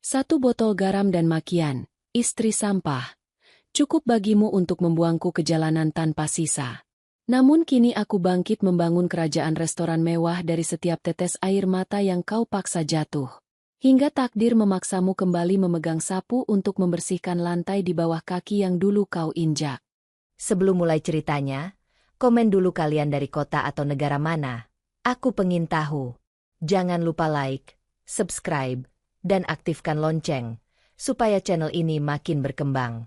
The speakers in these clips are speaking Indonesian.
1 botol garam dan makian, istri sampah. Cukup bagimu untuk membuangku ke jalanan tanpa sisa. Namun kini aku bangkit membangun kerajaan restoran mewah dari setiap tetes air mata yang kau paksa jatuh. Hingga takdir memaksamu kembali memegang sapu untuk membersihkan lantai di bawah kaki yang dulu kau injak. Sebelum mulai ceritanya, komen dulu kalian dari kota atau negara mana. Aku pengen tahu. Jangan lupa like, subscribe, dan aktifkan lonceng, supaya channel ini makin berkembang.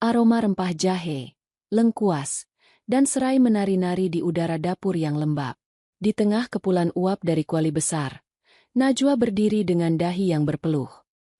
Aroma rempah jahe, lengkuas, dan serai menari-nari di udara dapur yang lembab. Di tengah kepulan uap dari kuali besar, Najwa berdiri dengan dahi yang berpeluh.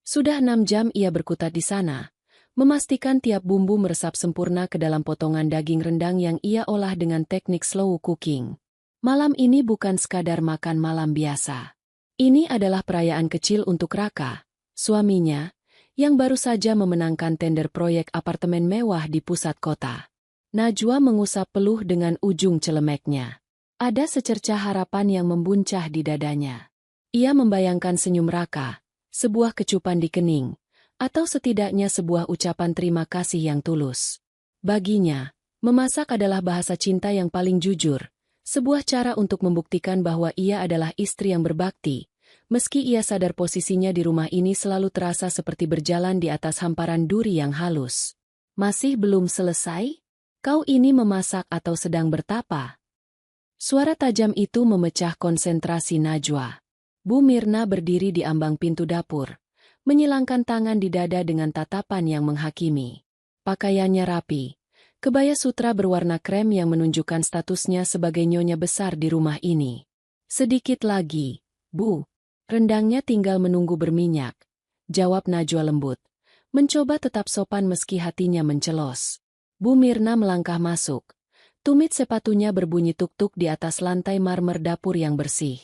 Sudah 6 jam ia berkutat di sana, memastikan tiap bumbu meresap sempurna ke dalam potongan daging rendang yang ia olah dengan teknik slow cooking. Malam ini bukan sekadar makan malam biasa. Ini adalah perayaan kecil untuk Raka, suaminya, yang baru saja memenangkan tender proyek apartemen mewah di pusat kota. Najwa mengusap peluh dengan ujung celemeknya. Ada secercah harapan yang membuncah di dadanya. Ia membayangkan senyum Raka, sebuah kecupan di kening, atau setidaknya sebuah ucapan terima kasih yang tulus. Baginya, memasak adalah bahasa cinta yang paling jujur, sebuah cara untuk membuktikan bahwa ia adalah istri yang berbakti, meski ia sadar posisinya di rumah ini selalu terasa seperti berjalan di atas hamparan duri yang halus. Masih belum selesai? Kau ini memasak atau sedang bertapa? Suara tajam itu memecah konsentrasi Najwa. Bu Mirna berdiri di ambang pintu dapur, menyilangkan tangan di dada dengan tatapan yang menghakimi. Pakaiannya rapi, kebaya sutra berwarna krem yang menunjukkan statusnya sebagai nyonya besar di rumah ini. Sedikit lagi, Bu. Rendangnya tinggal menunggu berminyak, jawab Najwa lembut, mencoba tetap sopan meski hatinya mencelos. Bu Mirna melangkah masuk. Tumit sepatunya berbunyi tuk-tuk di atas lantai marmer dapur yang bersih.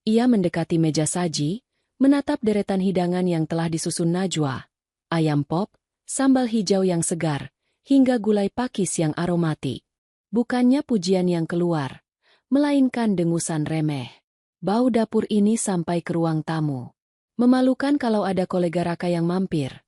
Ia mendekati meja saji, menatap deretan hidangan yang telah disusun Najwa. Ayam pop, sambal hijau yang segar, hingga gulai pakis yang aromatik. Bukannya pujian yang keluar, melainkan dengusan remeh. Bau dapur ini sampai ke ruang tamu. Memalukan kalau ada kolega Raka yang mampir.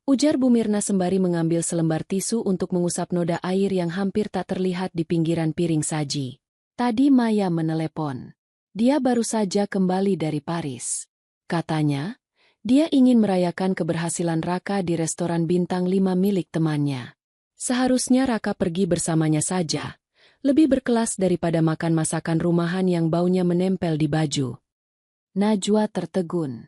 Ujar Bu Mirna sembari mengambil selembar tisu untuk mengusap noda air yang hampir tak terlihat di pinggiran piring saji. Tadi Maya menelepon. Dia baru saja kembali dari Paris. Katanya, dia ingin merayakan keberhasilan Raka di restoran bintang 5 milik temannya. Seharusnya Raka pergi bersamanya saja, lebih berkelas daripada makan masakan rumahan yang baunya menempel di baju. Najwa tertegun.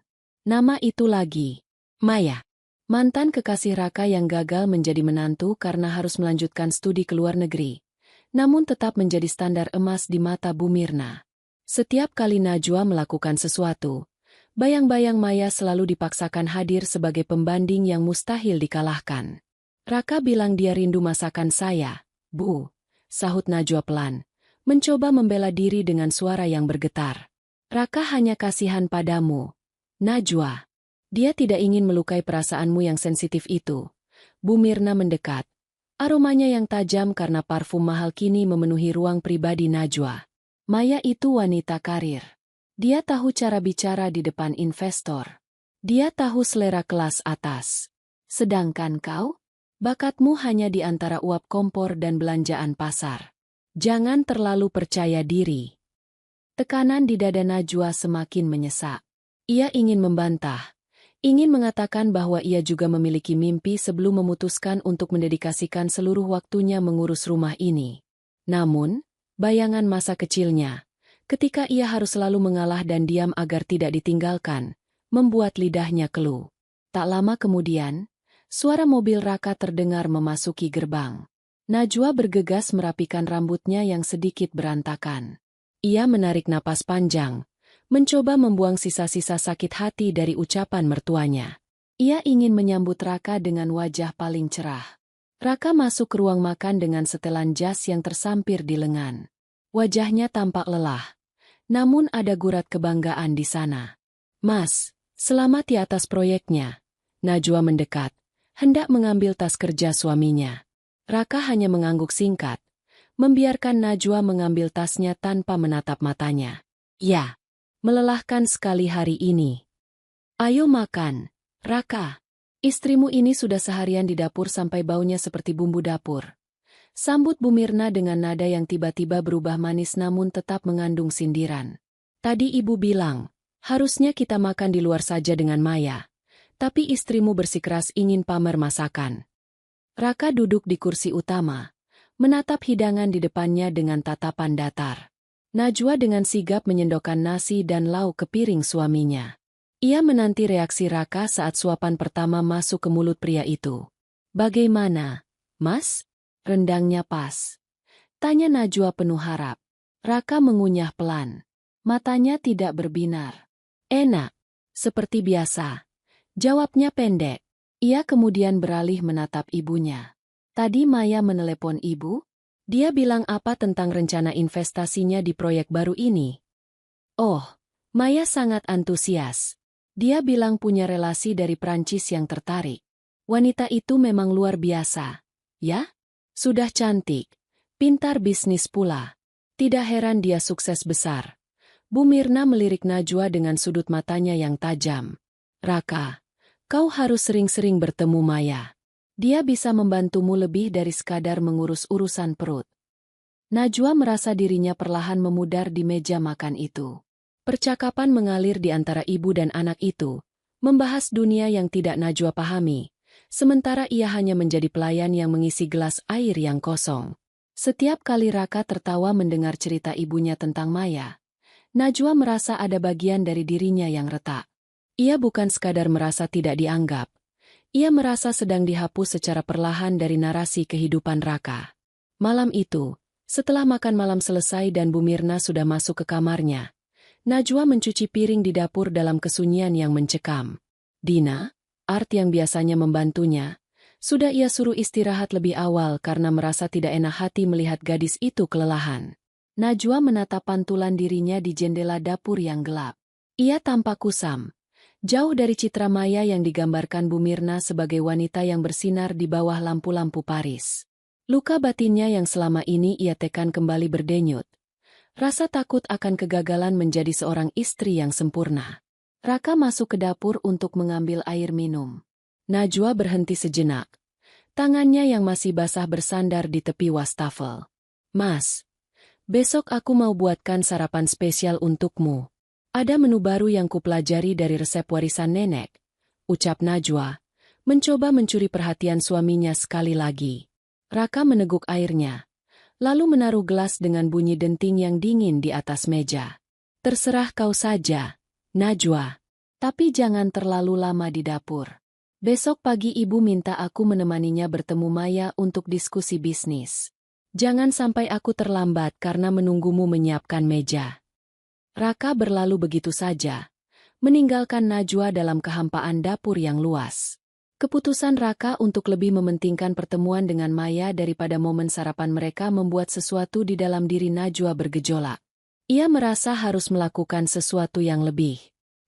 Nama itu lagi, Maya. Mantan kekasih Raka yang gagal menjadi menantu karena harus melanjutkan studi ke luar negeri, namun tetap menjadi standar emas di mata Bu Mirna. Setiap kali Najwa melakukan sesuatu, bayang-bayang Maya selalu dipaksakan hadir sebagai pembanding yang mustahil dikalahkan. Raka bilang dia rindu masakan saya, Bu, sahut Najwa pelan, mencoba membela diri dengan suara yang bergetar. Raka hanya kasihan padamu, Najwa. Dia tidak ingin melukai perasaanmu yang sensitif itu. Bu Mirna mendekat. Aromanya yang tajam karena parfum mahal kini memenuhi ruang pribadi Najwa. Maya itu wanita karir. Dia tahu cara bicara di depan investor. Dia tahu selera kelas atas. Sedangkan kau? Bakatmu hanya di antara uap kompor dan belanjaan pasar. Jangan terlalu percaya diri. Tekanan di dada Najwa semakin menyesak. Ia ingin membantah. Ingin mengatakan bahwa ia juga memiliki mimpi sebelum memutuskan untuk mendedikasikan seluruh waktunya mengurus rumah ini. Namun, bayangan masa kecilnya, ketika ia harus selalu mengalah dan diam agar tidak ditinggalkan, membuat lidahnya keluh. Tak lama kemudian, suara mobil Raka terdengar memasuki gerbang. Najwa bergegas merapikan rambutnya yang sedikit berantakan. Ia menarik napas panjang, mencoba membuang sisa-sisa sakit hati dari ucapan mertuanya. Ia ingin menyambut Raka dengan wajah paling cerah. Raka masuk ke ruang makan dengan setelan jas yang tersampir di lengan. Wajahnya tampak lelah, namun ada gurat kebanggaan di sana. Mas, selamat di atas proyeknya. Najwa mendekat, hendak mengambil tas kerja suaminya. Raka hanya mengangguk singkat, membiarkan Najwa mengambil tasnya tanpa menatap matanya. Ya. Melelahkan sekali hari ini. Ayo makan, Raka, istrimu ini sudah seharian di dapur sampai baunya seperti bumbu dapur. Sambut Bu Mirna dengan nada yang tiba-tiba berubah manis namun tetap mengandung sindiran. Tadi ibu bilang, harusnya kita makan di luar saja dengan Maya. Tapi istrimu bersikeras ingin pamer masakan. Raka duduk di kursi utama, menatap hidangan di depannya dengan tatapan datar. Najwa dengan sigap menyendokkan nasi dan lauk ke piring suaminya. Ia menanti reaksi Raka saat suapan pertama masuk ke mulut pria itu. "Bagaimana, Mas? Rendangnya pas?" tanya Najwa penuh harap. Raka mengunyah pelan. Matanya tidak berbinar. "Enak, seperti biasa," jawabnya pendek. Ia kemudian beralih menatap ibunya. "Tadi Maya menelepon ibu? Dia bilang apa tentang rencana investasinya di proyek baru ini?" "Oh, Maya sangat antusias. Dia bilang punya relasi dari Prancis yang tertarik. Wanita itu memang luar biasa. Ya? Sudah cantik. Pintar bisnis pula. Tidak heran dia sukses besar." Bu Mirna melirik Najwa dengan sudut matanya yang tajam. "Raka, kau harus sering-sering bertemu Maya. Dia bisa membantumu lebih dari sekadar mengurus urusan perut." Najwa merasa dirinya perlahan memudar di meja makan itu. Percakapan mengalir di antara ibu dan anak itu, membahas dunia yang tidak Najwa pahami, sementara ia hanya menjadi pelayan yang mengisi gelas air yang kosong. Setiap kali Raka tertawa mendengar cerita ibunya tentang Maya, Najwa merasa ada bagian dari dirinya yang retak. Ia bukan sekadar merasa tidak dianggap, ia merasa sedang dihapus secara perlahan dari narasi kehidupan Raka. Malam itu, setelah makan malam selesai dan Bu Mirna sudah masuk ke kamarnya, Najwa mencuci piring di dapur dalam kesunyian yang mencekam. Dina, Art yang biasanya membantunya, sudah ia suruh istirahat lebih awal karena merasa tidak enak hati melihat gadis itu kelelahan. Najwa menatap pantulan dirinya di jendela dapur yang gelap. Ia tampak kusam, jauh dari citra Maya yang digambarkan Bu Mirna sebagai wanita yang bersinar di bawah lampu-lampu Paris. Luka batinnya yang selama ini ia tekan kembali berdenyut. Rasa takut akan kegagalan menjadi seorang istri yang sempurna. Raka masuk ke dapur untuk mengambil air minum. Najwa berhenti sejenak. Tangannya yang masih basah bersandar di tepi wastafel. "Mas, besok aku mau buatkan sarapan spesial untukmu. Ada menu baru yang kupelajari dari resep warisan nenek," ucap Najwa, mencoba mencuri perhatian suaminya sekali lagi. Raka meneguk airnya, lalu menaruh gelas dengan bunyi denting yang dingin di atas meja. "Terserah kau saja, Najwa. Tapi jangan terlalu lama di dapur. Besok pagi ibu minta aku menemaninya bertemu Maya untuk diskusi bisnis. Jangan sampai aku terlambat karena menunggumu menyiapkan meja." Raka berlalu begitu saja, meninggalkan Najwa dalam kehampaan dapur yang luas. Keputusan Raka untuk lebih mementingkan pertemuan dengan Maya daripada momen sarapan mereka membuat sesuatu di dalam diri Najwa bergejolak. Ia merasa harus melakukan sesuatu yang lebih.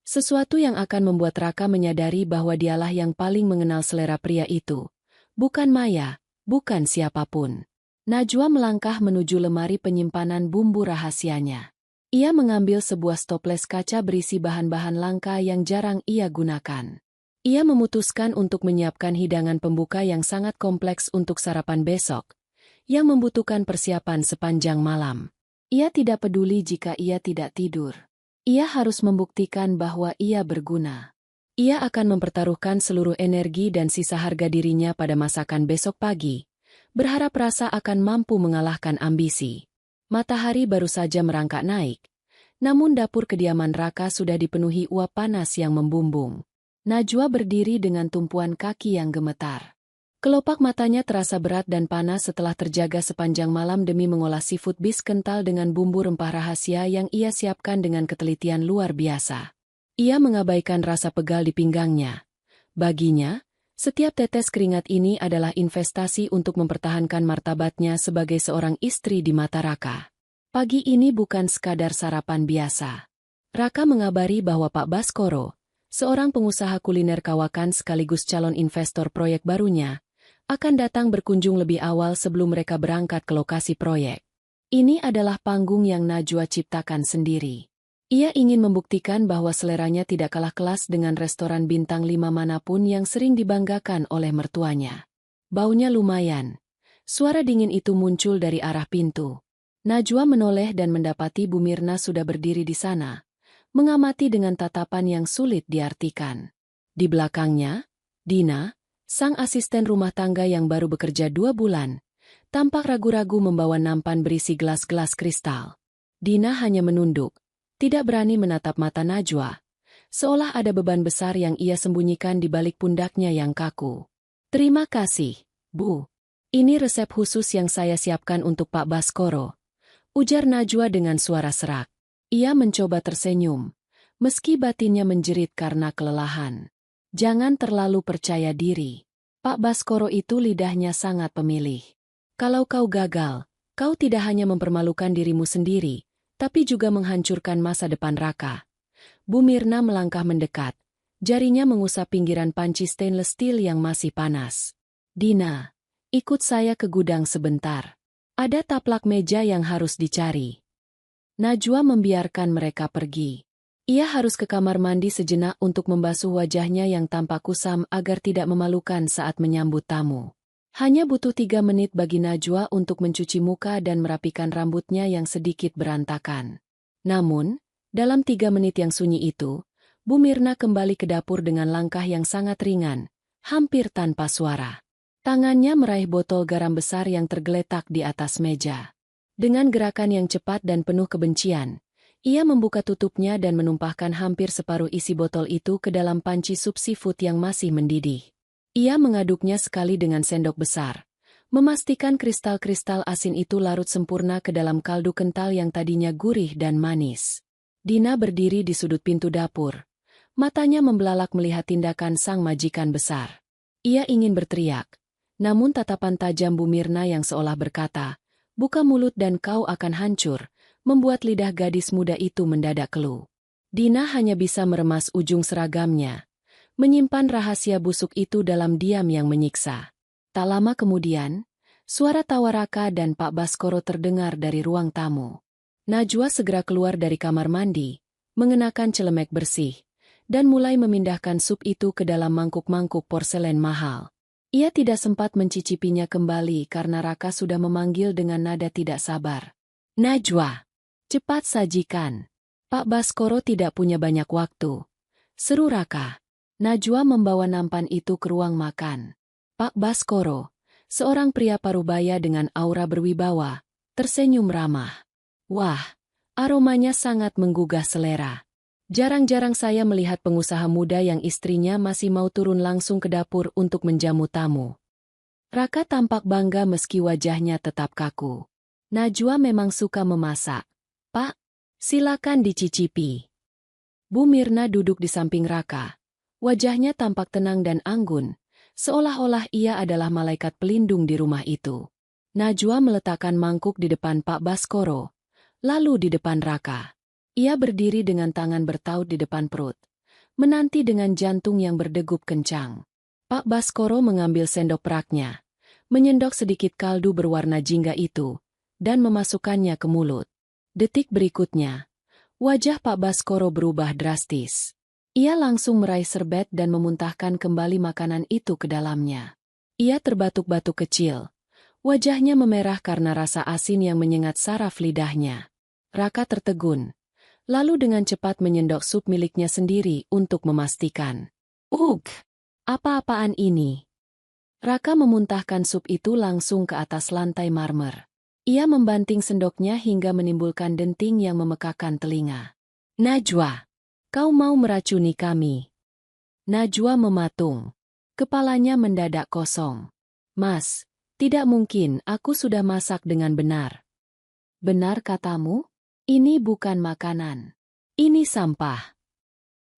Sesuatu yang akan membuat Raka menyadari bahwa dialah yang paling mengenal selera pria itu. Bukan Maya, bukan siapapun. Najwa melangkah menuju lemari penyimpanan bumbu rahasianya. Ia mengambil sebuah stoples kaca berisi bahan-bahan langka yang jarang ia gunakan. Ia memutuskan untuk menyiapkan hidangan pembuka yang sangat kompleks untuk sarapan besok, yang membutuhkan persiapan sepanjang malam. Ia tidak peduli jika ia tidak tidur. Ia harus membuktikan bahwa ia berguna. Ia akan mempertaruhkan seluruh energi dan sisa harga dirinya pada masakan besok pagi, berharap rasa akan mampu mengalahkan ambisi. Matahari baru saja merangkak naik, namun dapur kediaman Raka sudah dipenuhi uap panas yang membumbung. Najwa berdiri dengan tumpuan kaki yang gemetar. Kelopak matanya terasa berat dan panas setelah terjaga sepanjang malam demi mengolah seafood bis kental dengan bumbu rempah rahasia yang ia siapkan dengan ketelitian luar biasa. Ia mengabaikan rasa pegal di pinggangnya. Baginya, setiap tetes keringat ini adalah investasi untuk mempertahankan martabatnya sebagai seorang istri di mata Raka. Pagi ini bukan sekadar sarapan biasa. Raka mengabari bahwa Pak Baskoro, seorang pengusaha kuliner kawakan sekaligus calon investor proyek barunya, akan datang berkunjung lebih awal sebelum mereka berangkat ke lokasi proyek. Ini adalah panggung yang Najwa ciptakan sendiri. Ia ingin membuktikan bahwa seleranya tidak kalah kelas dengan restoran bintang 5 manapun yang sering dibanggakan oleh mertuanya. Baunya lumayan. Suara dingin itu muncul dari arah pintu. Najwa menoleh dan mendapati Bu Mirna sudah berdiri di sana, mengamati dengan tatapan yang sulit diartikan. Di belakangnya, Dina, sang asisten rumah tangga yang baru bekerja 2 bulan, tampak ragu-ragu membawa nampan berisi gelas-gelas kristal. Dina hanya menunduk, tidak berani menatap mata Najwa, seolah ada beban besar yang ia sembunyikan di balik pundaknya yang kaku. "Terima kasih, Bu. Ini resep khusus yang saya siapkan untuk Pak Baskoro," ujar Najwa dengan suara serak. Ia mencoba tersenyum, meski batinnya menjerit karena kelelahan. "Jangan terlalu percaya diri. Pak Baskoro itu lidahnya sangat pemilih. Kalau kau gagal, kau tidak hanya mempermalukan dirimu sendiri, tapi juga menghancurkan masa depan Raka." Bu Mirna melangkah mendekat, jarinya mengusap pinggiran panci stainless steel yang masih panas. "Dina, ikut saya ke gudang sebentar. Ada taplak meja yang harus dicari." Najwa membiarkan mereka pergi. Ia harus ke kamar mandi sejenak untuk membasuh wajahnya yang tampak kusam agar tidak memalukan saat menyambut tamu. Hanya butuh 3 menit bagi Najwa untuk mencuci muka dan merapikan rambutnya yang sedikit berantakan. Namun, dalam 3 menit yang sunyi itu, Bu Mirna kembali ke dapur dengan langkah yang sangat ringan, hampir tanpa suara. Tangannya meraih botol garam besar yang tergeletak di atas meja. Dengan gerakan yang cepat dan penuh kebencian, ia membuka tutupnya dan menumpahkan hampir separuh isi botol itu ke dalam panci sup seafood yang masih mendidih. Ia mengaduknya sekali dengan sendok besar, memastikan kristal-kristal asin itu larut sempurna ke dalam kaldu kental yang tadinya gurih dan manis. Dina berdiri di sudut pintu dapur. Matanya membelalak melihat tindakan sang majikan besar. Ia ingin berteriak, namun tatapan tajam Bu Mirna yang seolah berkata, "Buka mulut dan kau akan hancur," membuat lidah gadis muda itu mendadak keluh. Dina hanya bisa meremas ujung seragamnya, menyimpan rahasia busuk itu dalam diam yang menyiksa. Tak lama kemudian, suara tawa Raka dan Pak Baskoro terdengar dari ruang tamu. Najwa segera keluar dari kamar mandi, mengenakan celemek bersih, dan mulai memindahkan sup itu ke dalam mangkuk-mangkuk porselen mahal. Ia tidak sempat mencicipinya kembali karena Raka sudah memanggil dengan nada tidak sabar. "Najwa, cepat sajikan. Pak Baskoro tidak punya banyak waktu," seru Raka. Najwa membawa nampan itu ke ruang makan. Pak Baskoro, seorang pria parubaya dengan aura berwibawa, tersenyum ramah. "Wah, aromanya sangat menggugah selera. Jarang-jarang saya melihat pengusaha muda yang istrinya masih mau turun langsung ke dapur untuk menjamu tamu." Raka tampak bangga meski wajahnya tetap kaku. "Najwa memang suka memasak, Pak. Silakan dicicipi." Bu Mirna duduk di samping Raka. Wajahnya tampak tenang dan anggun, seolah-olah ia adalah malaikat pelindung di rumah itu. Najwa meletakkan mangkuk di depan Pak Baskoro, lalu di depan Raka. Ia berdiri dengan tangan bertaut di depan perut, menanti dengan jantung yang berdegup kencang. Pak Baskoro mengambil sendok peraknya, menyendok sedikit kaldu berwarna jingga itu, dan memasukkannya ke mulut. Detik berikutnya, wajah Pak Baskoro berubah drastis. Ia langsung meraih serbet dan memuntahkan kembali makanan itu ke dalamnya. Ia terbatuk-batuk kecil. Wajahnya memerah karena rasa asin yang menyengat saraf lidahnya. Raka tertegun, lalu dengan cepat menyendok sup miliknya sendiri untuk memastikan. "Ugh! Apa-apaan ini?" Raka memuntahkan sup itu langsung ke atas lantai marmer. Ia membanting sendoknya hingga menimbulkan denting yang memekakan telinga. "Najwa, kau mau meracuni kami?" Najwa mematung. Kepalanya mendadak kosong. "Mas, tidak mungkin, aku sudah masak dengan benar." "Benar katamu? Ini bukan makanan. Ini sampah."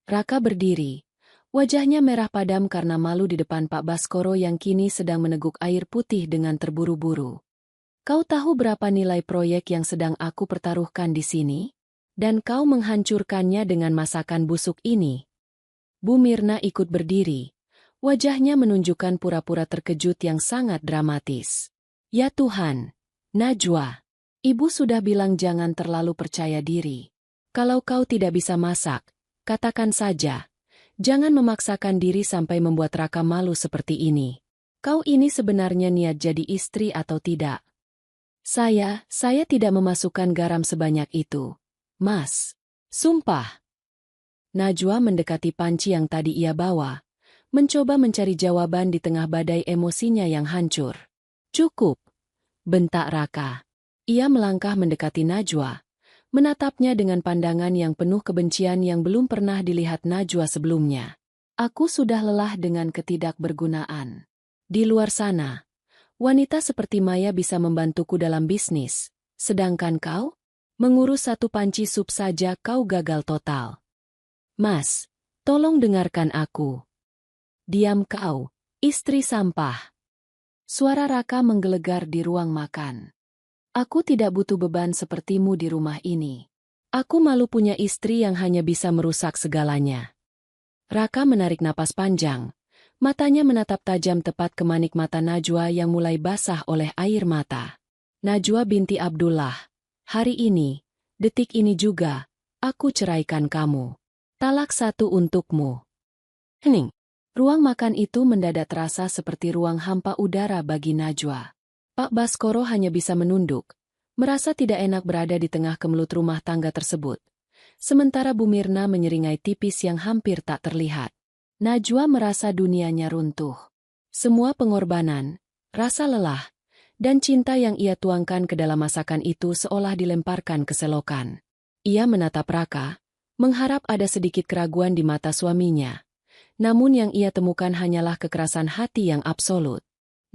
Raka berdiri. Wajahnya merah padam karena malu di depan Pak Baskoro yang kini sedang meneguk air putih dengan terburu-buru. "Kau tahu berapa nilai proyek yang sedang aku pertaruhkan di sini? Dan kau menghancurkannya dengan masakan busuk ini." Bu Mirna ikut berdiri. Wajahnya menunjukkan pura-pura terkejut yang sangat dramatis. "Ya Tuhan, Najwa. Ibu sudah bilang jangan terlalu percaya diri. Kalau kau tidak bisa masak, katakan saja. Jangan memaksakan diri sampai membuat Raka malu seperti ini. Kau ini sebenarnya niat jadi istri atau tidak? Saya tidak memasukkan garam sebanyak itu. Mas. Sumpah. Najwa mendekati panci yang tadi ia bawa, mencoba mencari jawaban di tengah badai emosinya yang hancur. Cukup. Bentak Raka. Ia melangkah mendekati Najwa, menatapnya dengan pandangan yang penuh kebencian yang belum pernah dilihat Najwa sebelumnya. Aku sudah lelah dengan ketidakbergunaan. Di luar sana, wanita seperti Maya bisa membantuku dalam bisnis, sedangkan kau? Mengurus satu panci sup saja kau gagal total. Mas, tolong dengarkan aku. Diam kau, istri sampah. Suara Raka menggelegar di ruang makan. Aku tidak butuh beban sepertimu di rumah ini. Aku malu punya istri yang hanya bisa merusak segalanya. Raka menarik napas panjang. Matanya menatap tajam tepat ke manik mata Najwa yang mulai basah oleh air mata. Najwa binti Abdullah, hari ini, detik ini juga, aku ceraikan kamu. Talak 1 untukmu. Hening. Ruang makan itu mendadak terasa seperti ruang hampa udara bagi Najwa. Pak Baskoro hanya bisa menunduk, merasa tidak enak berada di tengah kemelut rumah tangga tersebut. Sementara Bu Mirna menyeringai tipis yang hampir tak terlihat. Najwa merasa dunianya runtuh. Semua pengorbanan, rasa lelah, dan cinta yang ia tuangkan ke dalam masakan itu seolah dilemparkan ke selokan. Ia menatap Raka, mengharap ada sedikit keraguan di mata suaminya. Namun yang ia temukan hanyalah kekerasan hati yang absolut.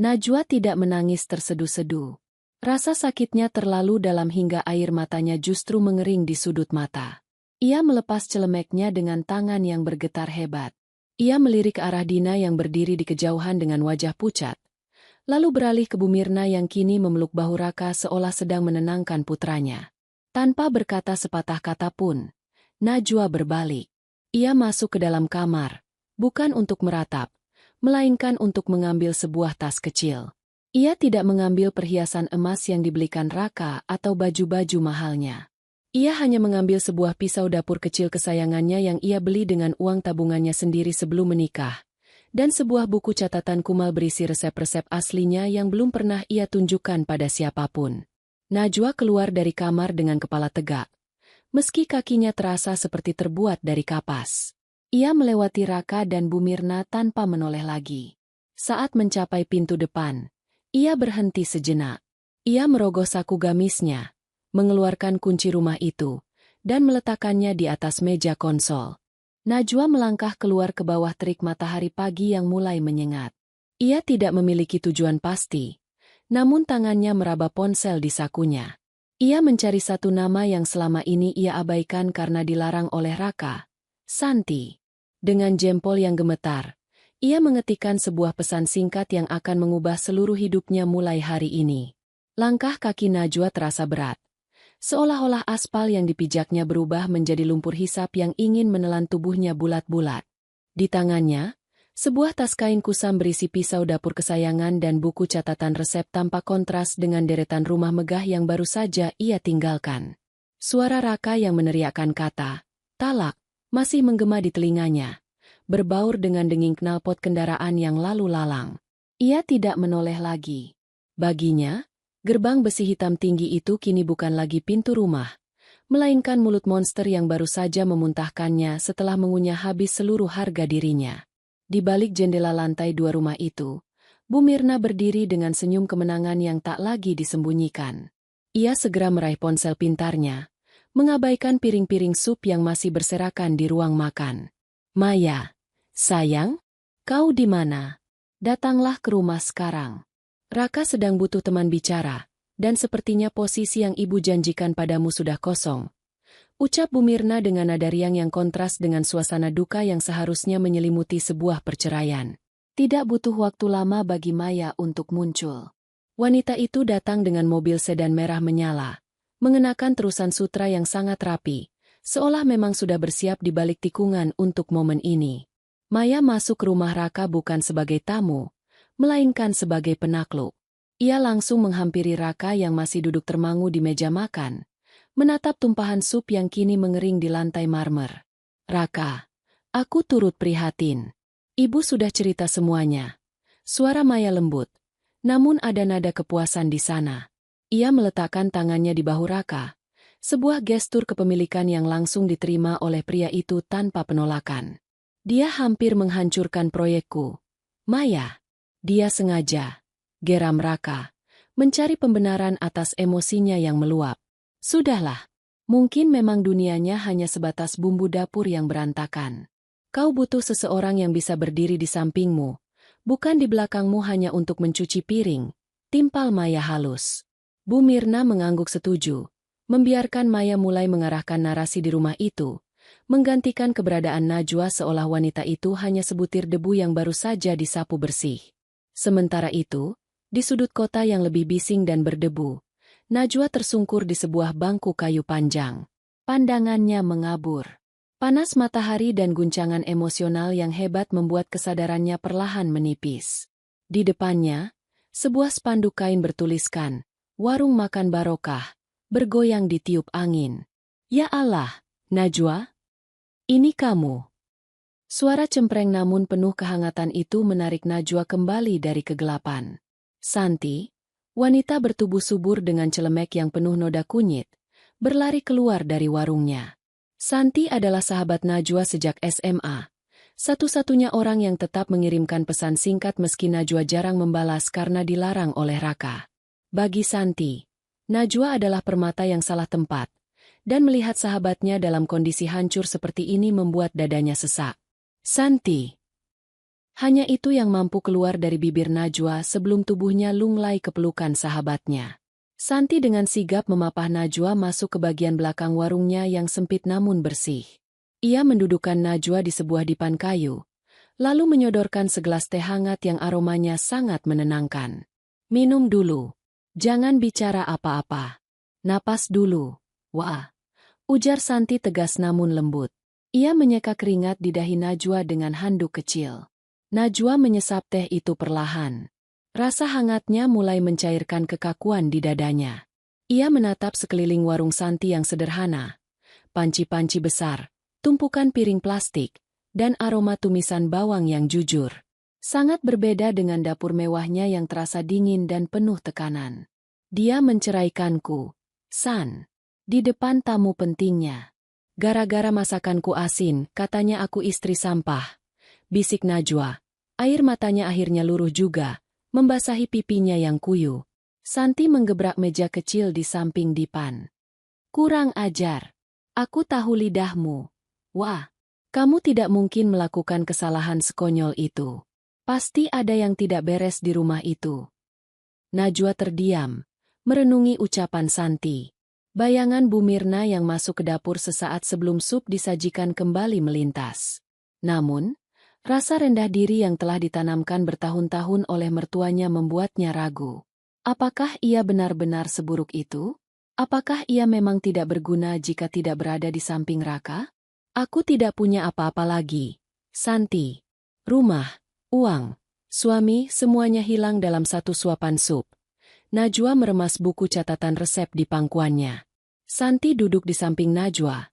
Najwa tidak menangis terseduh-seduh. Rasa sakitnya terlalu dalam hingga air matanya justru mengering di sudut mata. Ia melepas celemeknya dengan tangan yang bergetar hebat. Ia melirik ke arah Dina yang berdiri di kejauhan dengan wajah pucat. Lalu beralih ke Bu Mirna yang kini memeluk bahu Raka seolah sedang menenangkan putranya. Tanpa berkata sepatah kata pun, Najwa berbalik. Ia masuk ke dalam kamar, bukan untuk meratap, melainkan untuk mengambil sebuah tas kecil. Ia tidak mengambil perhiasan emas yang dibelikan Raka atau baju-baju mahalnya. Ia hanya mengambil sebuah pisau dapur kecil kesayangannya yang ia beli dengan uang tabungannya sendiri sebelum menikah, dan sebuah buku catatan kumal berisi resep-resep aslinya yang belum pernah ia tunjukkan pada siapapun. Najwa keluar dari kamar dengan kepala tegak, meski kakinya terasa seperti terbuat dari kapas. Ia melewati Raka dan Bu Mirna tanpa menoleh lagi. Saat mencapai pintu depan, ia berhenti sejenak. Ia merogoh saku gamisnya, mengeluarkan kunci rumah itu, dan meletakkannya di atas meja konsol. Najwa melangkah keluar ke bawah terik matahari pagi yang mulai menyengat. Ia tidak memiliki tujuan pasti, namun tangannya meraba ponsel di sakunya. Ia mencari satu nama yang selama ini ia abaikan karena dilarang oleh Raka, Santi. Dengan jempol yang gemetar, ia mengetikkan sebuah pesan singkat yang akan mengubah seluruh hidupnya mulai hari ini. Langkah kaki Najwa terasa berat, seolah-olah aspal yang dipijaknya berubah menjadi lumpur hisap yang ingin menelan tubuhnya bulat-bulat. Di tangannya, sebuah tas kain kusam berisi pisau dapur kesayangan dan buku catatan resep tanpa kontras dengan deretan rumah megah yang baru saja ia tinggalkan. Suara Raka yang meneriakkan kata, "Talak," masih menggema di telinganya, berbaur dengan denging knalpot kendaraan yang lalu lalang. Ia tidak menoleh lagi. Baginya, gerbang besi hitam tinggi itu kini bukan lagi pintu rumah, melainkan mulut monster yang baru saja memuntahkannya setelah mengunyah habis seluruh harga dirinya. Di balik jendela lantai 2 rumah itu, Bu Mirna berdiri dengan senyum kemenangan yang tak lagi disembunyikan. Ia segera meraih ponsel pintarnya, mengabaikan piring-piring sup yang masih berserakan di ruang makan. "Maya, sayang, kau di mana? Datanglah ke rumah sekarang. Raka sedang butuh teman bicara, dan sepertinya posisi yang ibu janjikan padamu sudah kosong," ucap Bu Mirna dengan nada riang yang kontras dengan suasana duka yang seharusnya menyelimuti sebuah perceraian. Tidak butuh waktu lama bagi Maya untuk muncul. Wanita itu datang dengan mobil sedan merah menyala, mengenakan terusan sutra yang sangat rapi, seolah memang sudah bersiap di balik tikungan untuk momen ini. Maya masuk ke rumah Raka bukan sebagai tamu, melainkan sebagai penakluk. Ia langsung menghampiri Raka yang masih duduk termangu di meja makan, menatap tumpahan sup yang kini mengering di lantai marmer. Raka, aku turut prihatin. Ibu sudah cerita semuanya. Suara Maya lembut, namun ada nada kepuasan di sana. Ia meletakkan tangannya di bahu Raka, sebuah gestur kepemilikan yang langsung diterima oleh pria itu tanpa penolakan. Dia hampir menghancurkan proyekku. Maya, dia sengaja, geram Raka, mencari pembenaran atas emosinya yang meluap. Sudahlah, mungkin memang dunianya hanya sebatas bumbu dapur yang berantakan. Kau butuh seseorang yang bisa berdiri di sampingmu, bukan di belakangmu hanya untuk mencuci piring, timpal Maya halus. Bu Mirna mengangguk setuju, membiarkan Maya mulai mengarahkan narasi di rumah itu, menggantikan keberadaan Najwa seolah wanita itu hanya sebutir debu yang baru saja disapu bersih. Sementara itu, di sudut kota yang lebih bising dan berdebu, Najwa tersungkur di sebuah bangku kayu panjang. Pandangannya mengabur. Panas matahari dan guncangan emosional yang hebat membuat kesadarannya perlahan menipis. Di depannya, sebuah spanduk kain bertuliskan, "Warung Makan Barokah," bergoyang ditiup angin. Ya Allah, Najwa? Ini kamu. Suara cempreng namun penuh kehangatan itu menarik Najwa kembali dari kegelapan. Santi, wanita bertubuh subur dengan celemek yang penuh noda kunyit, berlari keluar dari warungnya. Santi adalah sahabat Najwa sejak SMA. Satu-satunya orang yang tetap mengirimkan pesan singkat meski Najwa jarang membalas karena dilarang oleh Raka. Bagi Santi, Najwa adalah permata yang salah tempat, dan melihat sahabatnya dalam kondisi hancur seperti ini membuat dadanya sesak. Santi. Hanya itu yang mampu keluar dari bibir Najwa sebelum tubuhnya lunglai ke pelukan sahabatnya. Santi dengan sigap memapah Najwa masuk ke bagian belakang warungnya yang sempit namun bersih. Ia mendudukkan Najwa di sebuah dipan kayu, lalu menyodorkan segelas teh hangat yang aromanya sangat menenangkan. Minum dulu. Jangan bicara apa-apa. Napas dulu. Wah. Ujar Santi tegas namun lembut. Ia menyeka keringat di dahi Najwa dengan handuk kecil. Najwa menyesap teh itu perlahan. Rasa hangatnya mulai mencairkan kekakuan di dadanya. Ia menatap sekeliling warung Santi yang sederhana. Panci-panci besar, tumpukan piring plastik, dan aroma tumisan bawang yang jujur. Sangat berbeda dengan dapur mewahnya yang terasa dingin dan penuh tekanan. Dia menceraikanku, San. Di depan tamu pentingnya. Gara-gara masakanku asin, katanya aku istri sampah. Bisik Najwa. Air matanya akhirnya luruh juga, membasahi pipinya yang kuyu. Santi menggebrak meja kecil di samping dipan. Kurang ajar. Aku tahu lidahmu. Wah, kamu tidak mungkin melakukan kesalahan sekonyol itu. Pasti ada yang tidak beres di rumah itu. Najwa terdiam, merenungi ucapan Santi. Bayangan Bu Mirna yang masuk ke dapur sesaat sebelum sup disajikan kembali melintas. Namun, rasa rendah diri yang telah ditanamkan bertahun-tahun oleh mertuanya membuatnya ragu. Apakah ia benar-benar seburuk itu? Apakah ia memang tidak berguna jika tidak berada di samping Raka? Aku tidak punya apa-apa lagi. Santi. Rumah, uang, suami, semuanya hilang dalam satu suapan sup. Najwa meremas buku catatan resep di pangkuannya. Santi duduk di samping Najwa,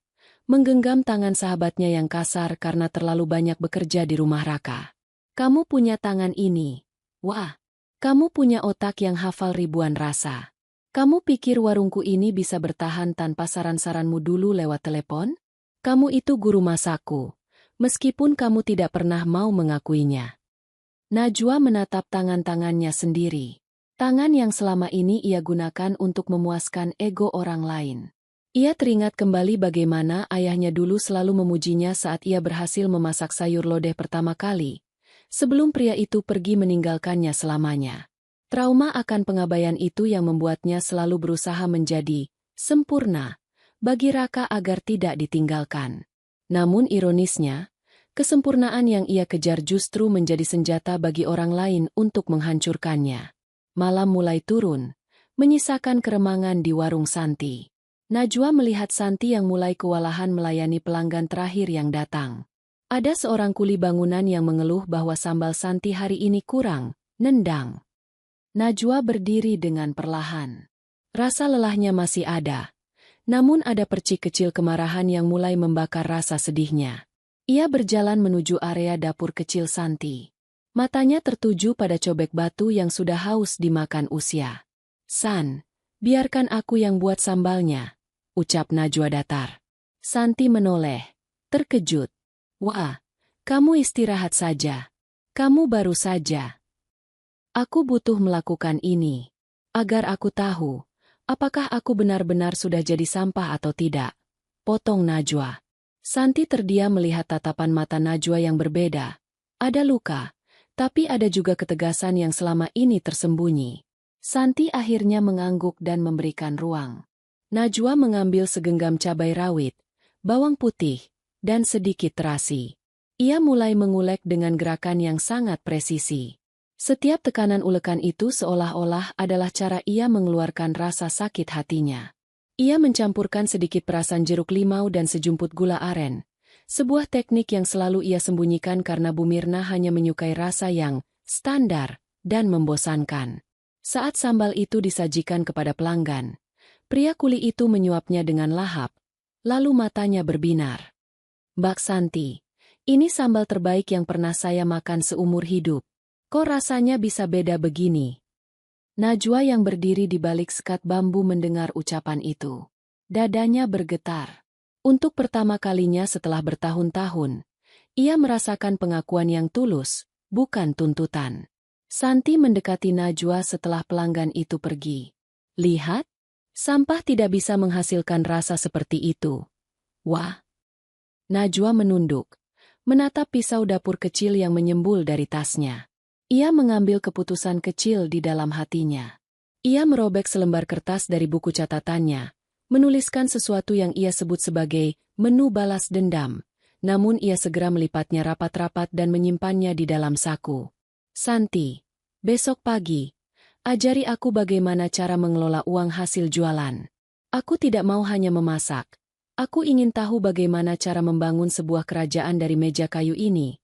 menggenggam tangan sahabatnya yang kasar karena terlalu banyak bekerja di rumah Raka. Kamu punya tangan ini. Wah, kamu punya otak yang hafal ribuan rasa. Kamu pikir warungku ini bisa bertahan tanpa saran-saranmu dulu lewat telepon? Kamu itu guru masakku, meskipun kamu tidak pernah mau mengakuinya. Najwa menatap tangan-tangannya sendiri. Tangan yang selama ini ia gunakan untuk memuaskan ego orang lain. Ia teringat kembali bagaimana ayahnya dulu selalu memujinya saat ia berhasil memasak sayur lodeh pertama kali, sebelum pria itu pergi meninggalkannya selamanya. Trauma akan pengabaian itu yang membuatnya selalu berusaha menjadi sempurna bagi Raka agar tidak ditinggalkan. Namun ironisnya, kesempurnaan yang ia kejar justru menjadi senjata bagi orang lain untuk menghancurkannya. Malam mulai turun, menyisakan keremangan di warung Santi. Najwa melihat Santi yang mulai kewalahan melayani pelanggan terakhir yang datang. Ada seorang kuli bangunan yang mengeluh bahwa sambal Santi hari ini kurang, nendang. Najwa berdiri dengan perlahan. Rasa lelahnya masih ada, Namun ada percik kecil kemarahan yang mulai membakar rasa sedihnya. Ia berjalan menuju area dapur kecil Santi. Matanya tertuju pada cobek batu yang sudah haus dimakan usia. "San, biarkan aku yang buat sambalnya," ucap Najwa datar. Santi menoleh, terkejut. "Wah, kamu istirahat saja. Kamu baru saja." "Aku butuh melakukan ini agar aku tahu apakah aku benar-benar sudah jadi sampah atau tidak," potong Najwa. Santi terdiam melihat tatapan mata Najwa yang berbeda. Ada luka, tapi ada juga ketegasan yang selama ini tersembunyi. Santi akhirnya mengangguk dan memberikan ruang. Najwa mengambil segenggam cabai rawit, bawang putih, dan sedikit terasi. Ia mulai mengulek dengan gerakan yang sangat presisi. Setiap tekanan ulekan itu seolah-olah adalah cara ia mengeluarkan rasa sakit hatinya. Ia mencampurkan sedikit perasan jeruk limau dan sejumput gula aren, sebuah teknik yang selalu ia sembunyikan karena Bu Mirna hanya menyukai rasa yang standar dan membosankan. Saat sambal itu disajikan kepada pelanggan, pria kuli itu menyuapnya dengan lahap, lalu matanya berbinar. "Mbak Santi, ini sambal terbaik yang pernah saya makan seumur hidup. Kok rasanya bisa beda begini?" Najwa yang berdiri di balik sekat bambu mendengar ucapan itu. Dadanya bergetar. Untuk pertama kalinya setelah bertahun-tahun, ia merasakan pengakuan yang tulus, bukan tuntutan. Santi mendekati Najwa setelah pelanggan itu pergi. "Lihat, sampah tidak bisa menghasilkan rasa seperti itu." "Wah." Najwa menunduk, menatap pisau dapur kecil yang menyembul dari tasnya. Ia mengambil keputusan kecil di dalam hatinya. Ia merobek selembar kertas dari buku catatannya, menuliskan sesuatu yang ia sebut sebagai menu balas dendam, namun ia segera melipatnya rapat-rapat dan menyimpannya di dalam saku. "Santi, besok pagi, ajari aku bagaimana cara mengelola uang hasil jualan. Aku tidak mau hanya memasak. Aku ingin tahu bagaimana cara membangun sebuah kerajaan dari meja kayu ini,"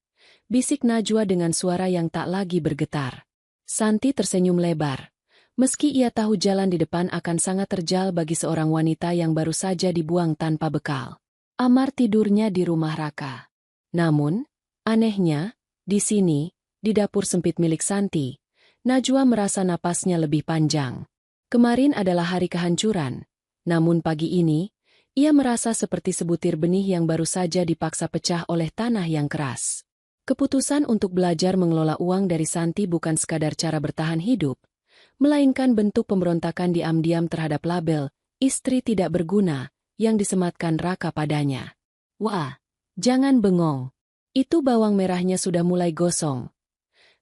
bisik Najwa dengan suara yang tak lagi bergetar. Santi tersenyum lebar. Meski ia tahu jalan di depan akan sangat terjal bagi seorang wanita yang baru saja dibuang tanpa bekal. Amar tidurnya di rumah Raka. Namun, anehnya, di sini, di dapur sempit milik Santi, Najwa merasa napasnya lebih panjang. Kemarin adalah hari kehancuran, namun pagi ini, ia merasa seperti sebutir benih yang baru saja dipaksa pecah oleh tanah yang keras. Keputusan untuk belajar mengelola uang dari Santi bukan sekadar cara bertahan hidup, melainkan bentuk pemberontakan diam-diam terhadap label istri tidak berguna yang disematkan Raka padanya. "Wah, jangan bengong. Itu bawang merahnya sudah mulai gosong,"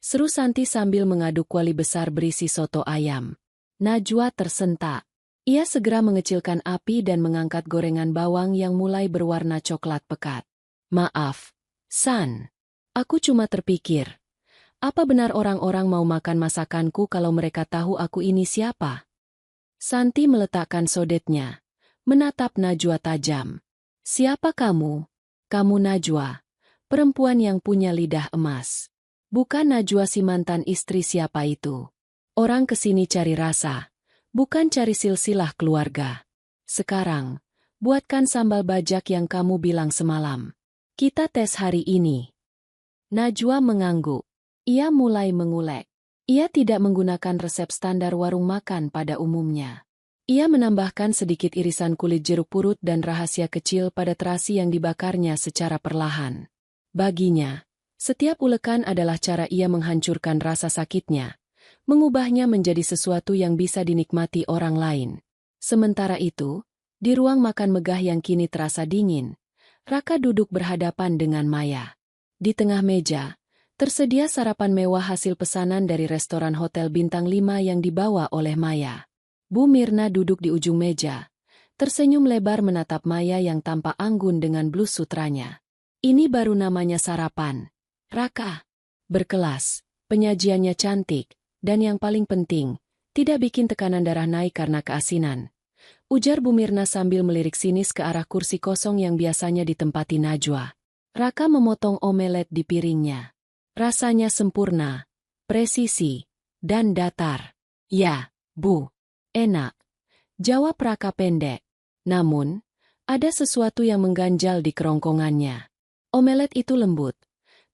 seru Santi sambil mengaduk kuali besar berisi soto ayam. Najwa tersentak. Ia segera mengecilkan api dan mengangkat gorengan bawang yang mulai berwarna coklat pekat. "Maaf, San. Aku cuma terpikir, apa benar orang-orang mau makan masakanku kalau mereka tahu aku ini siapa?" Santi meletakkan sodetnya, menatap Najwa tajam. "Siapa kamu?" "Kamu Najwa, perempuan yang punya lidah emas. Bukan Najwa si mantan istri siapa itu. Orang kesini cari rasa, bukan cari silsilah keluarga. Sekarang, buatkan sambal bajak yang kamu bilang semalam. Kita tes hari ini." Najwa mengangguk. Ia mulai mengulek. Ia tidak menggunakan resep standar warung makan pada umumnya. Ia menambahkan sedikit irisan kulit jeruk purut dan rahasia kecil pada terasi yang dibakarnya secara perlahan. Baginya, setiap ulekan adalah cara ia menghancurkan rasa sakitnya, mengubahnya menjadi sesuatu yang bisa dinikmati orang lain. Sementara itu, di ruang makan megah yang kini terasa dingin, Raka duduk berhadapan dengan Maya. Di tengah meja, tersedia sarapan mewah hasil pesanan dari restoran hotel bintang 5 yang dibawa oleh Maya. Bu Mirna duduk di ujung meja, tersenyum lebar menatap Maya yang tampak anggun dengan blus sutranya. "Ini baru namanya sarapan, Raka. Berkelas, penyajiannya cantik, dan yang paling penting, tidak bikin tekanan darah naik karena keasinan," ujar Bu Mirna sambil melirik sinis ke arah kursi kosong yang biasanya ditempati Najwa. Raka memotong omelet di piringnya. Rasanya sempurna, presisi, dan datar. "Ya, Bu. Enak," jawab Raka pendek. Namun, ada sesuatu yang mengganjal di kerongkongannya. Omelet itu lembut,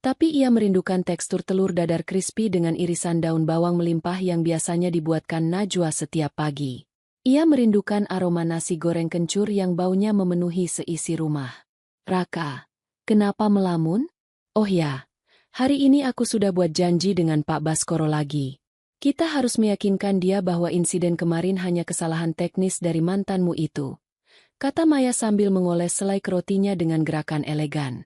tapi ia merindukan tekstur telur dadar crispy dengan irisan daun bawang melimpah yang biasanya dibuatkan Najwa setiap pagi. Ia merindukan aroma nasi goreng kencur yang baunya memenuhi seisi rumah. Raka, kenapa melamun? Oh ya, hari ini aku sudah buat janji dengan Pak Baskoro lagi. Kita harus meyakinkan dia bahwa insiden kemarin hanya kesalahan teknis dari mantanmu itu, kata Maya sambil mengoles selai rotinya dengan gerakan elegan.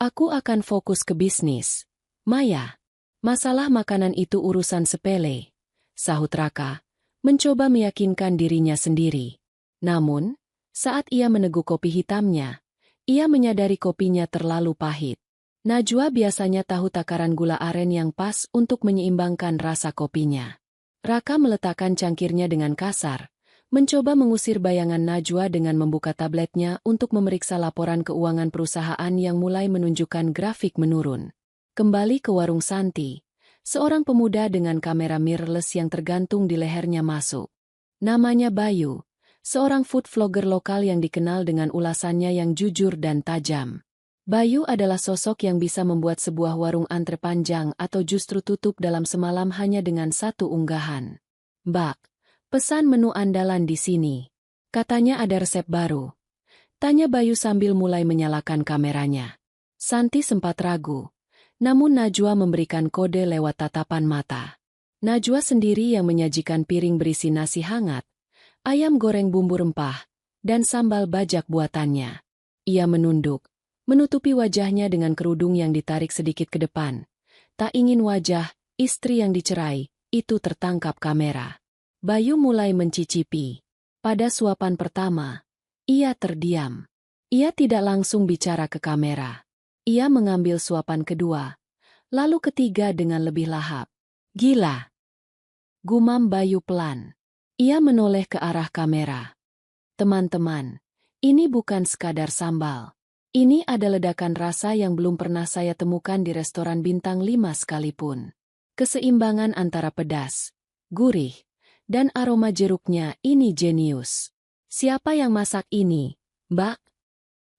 Aku akan fokus ke bisnis. Maya, masalah makanan itu urusan sepele, sahut Raka, mencoba meyakinkan dirinya sendiri. Namun, saat ia meneguk kopi hitamnya, ia menyadari kopinya terlalu pahit. Najwa biasanya tahu takaran gula aren yang pas untuk menyeimbangkan rasa kopinya. Raka meletakkan cangkirnya dengan kasar, mencoba mengusir bayangan Najwa dengan membuka tabletnya untuk memeriksa laporan keuangan perusahaan yang mulai menunjukkan grafik menurun. Kembali ke warung Santi, seorang pemuda dengan kamera mirrorless yang tergantung di lehernya masuk. Namanya Bayu, seorang food vlogger lokal yang dikenal dengan ulasannya yang jujur dan tajam. Bayu adalah sosok yang bisa membuat sebuah warung antre panjang atau justru tutup dalam semalam hanya dengan satu unggahan. Mbak, pesan menu andalan di sini. Katanya ada resep baru. Tanya Bayu sambil mulai menyalakan kameranya. Santi sempat ragu, namun Najwa memberikan kode lewat tatapan mata. Najwa sendiri yang menyajikan piring berisi nasi hangat, ayam goreng bumbu rempah, dan sambal bajak buatannya. Ia menunduk, menutupi wajahnya dengan kerudung yang ditarik sedikit ke depan. Tak ingin wajah istri yang dicerai itu tertangkap kamera. Bayu mulai mencicipi. Pada suapan pertama, ia terdiam. Ia tidak langsung bicara ke kamera. Ia mengambil suapan kedua, lalu ketiga dengan lebih lahap. Gila! Gumam Bayu pelan. Ia menoleh ke arah kamera. Teman-teman, ini bukan sekadar sambal. Ini ada ledakan rasa yang belum pernah saya temukan di restoran bintang 5 sekalipun. Keseimbangan antara pedas, gurih, dan aroma jeruknya ini jenius. Siapa yang masak ini, Mbak?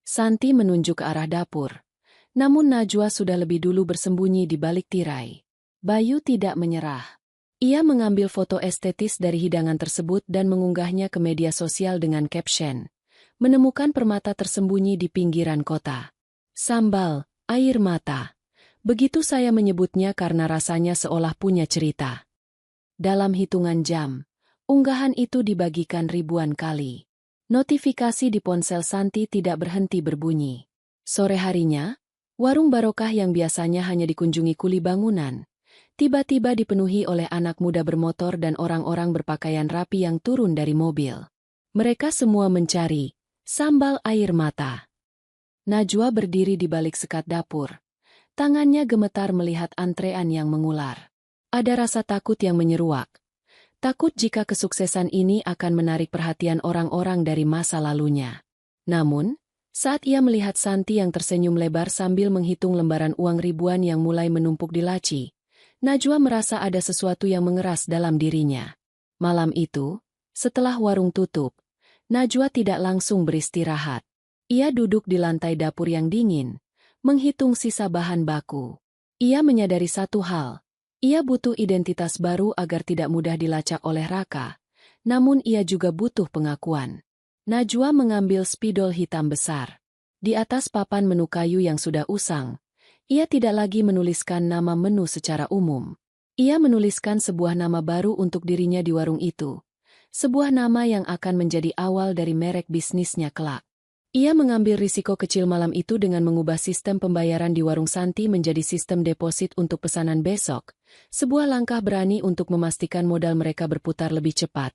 Santi menunjuk ke arah dapur. Namun Najwa sudah lebih dulu bersembunyi di balik tirai. Bayu tidak menyerah. Ia mengambil foto estetis dari hidangan tersebut dan mengunggahnya ke media sosial dengan caption, menemukan permata tersembunyi di pinggiran kota. Sambal, air mata. Begitu saya menyebutnya karena rasanya seolah punya cerita. Dalam hitungan jam, unggahan itu dibagikan ribuan kali. Notifikasi di ponsel Santi tidak berhenti berbunyi. Sore harinya, warung Barokah yang biasanya hanya dikunjungi kuli bangunan, tiba-tiba dipenuhi oleh anak muda bermotor dan orang-orang berpakaian rapi yang turun dari mobil. Mereka semua mencari sambal air mata. Najwa berdiri di balik sekat dapur. Tangannya gemetar melihat antrean yang mengular. Ada rasa takut yang menyeruak. Takut jika kesuksesan ini akan menarik perhatian orang-orang dari masa lalunya. Namun, saat ia melihat Santi yang tersenyum lebar sambil menghitung lembaran uang ribuan yang mulai menumpuk di laci, Najwa merasa ada sesuatu yang mengeras dalam dirinya. Malam itu, setelah warung tutup, Najwa tidak langsung beristirahat. Ia duduk di lantai dapur yang dingin, menghitung sisa bahan baku. Ia menyadari satu hal. Ia butuh identitas baru agar tidak mudah dilacak oleh Raka, namun ia juga butuh pengakuan. Najwa mengambil spidol hitam besar. Di atas papan menu kayu yang sudah usang, ia tidak lagi menuliskan nama menu secara umum. Ia menuliskan sebuah nama baru untuk dirinya di warung itu. Sebuah nama yang akan menjadi awal dari merek bisnisnya kelak. Ia mengambil risiko kecil malam itu dengan mengubah sistem pembayaran di warung Santi menjadi sistem deposit untuk pesanan besok. Sebuah langkah berani untuk memastikan modal mereka berputar lebih cepat,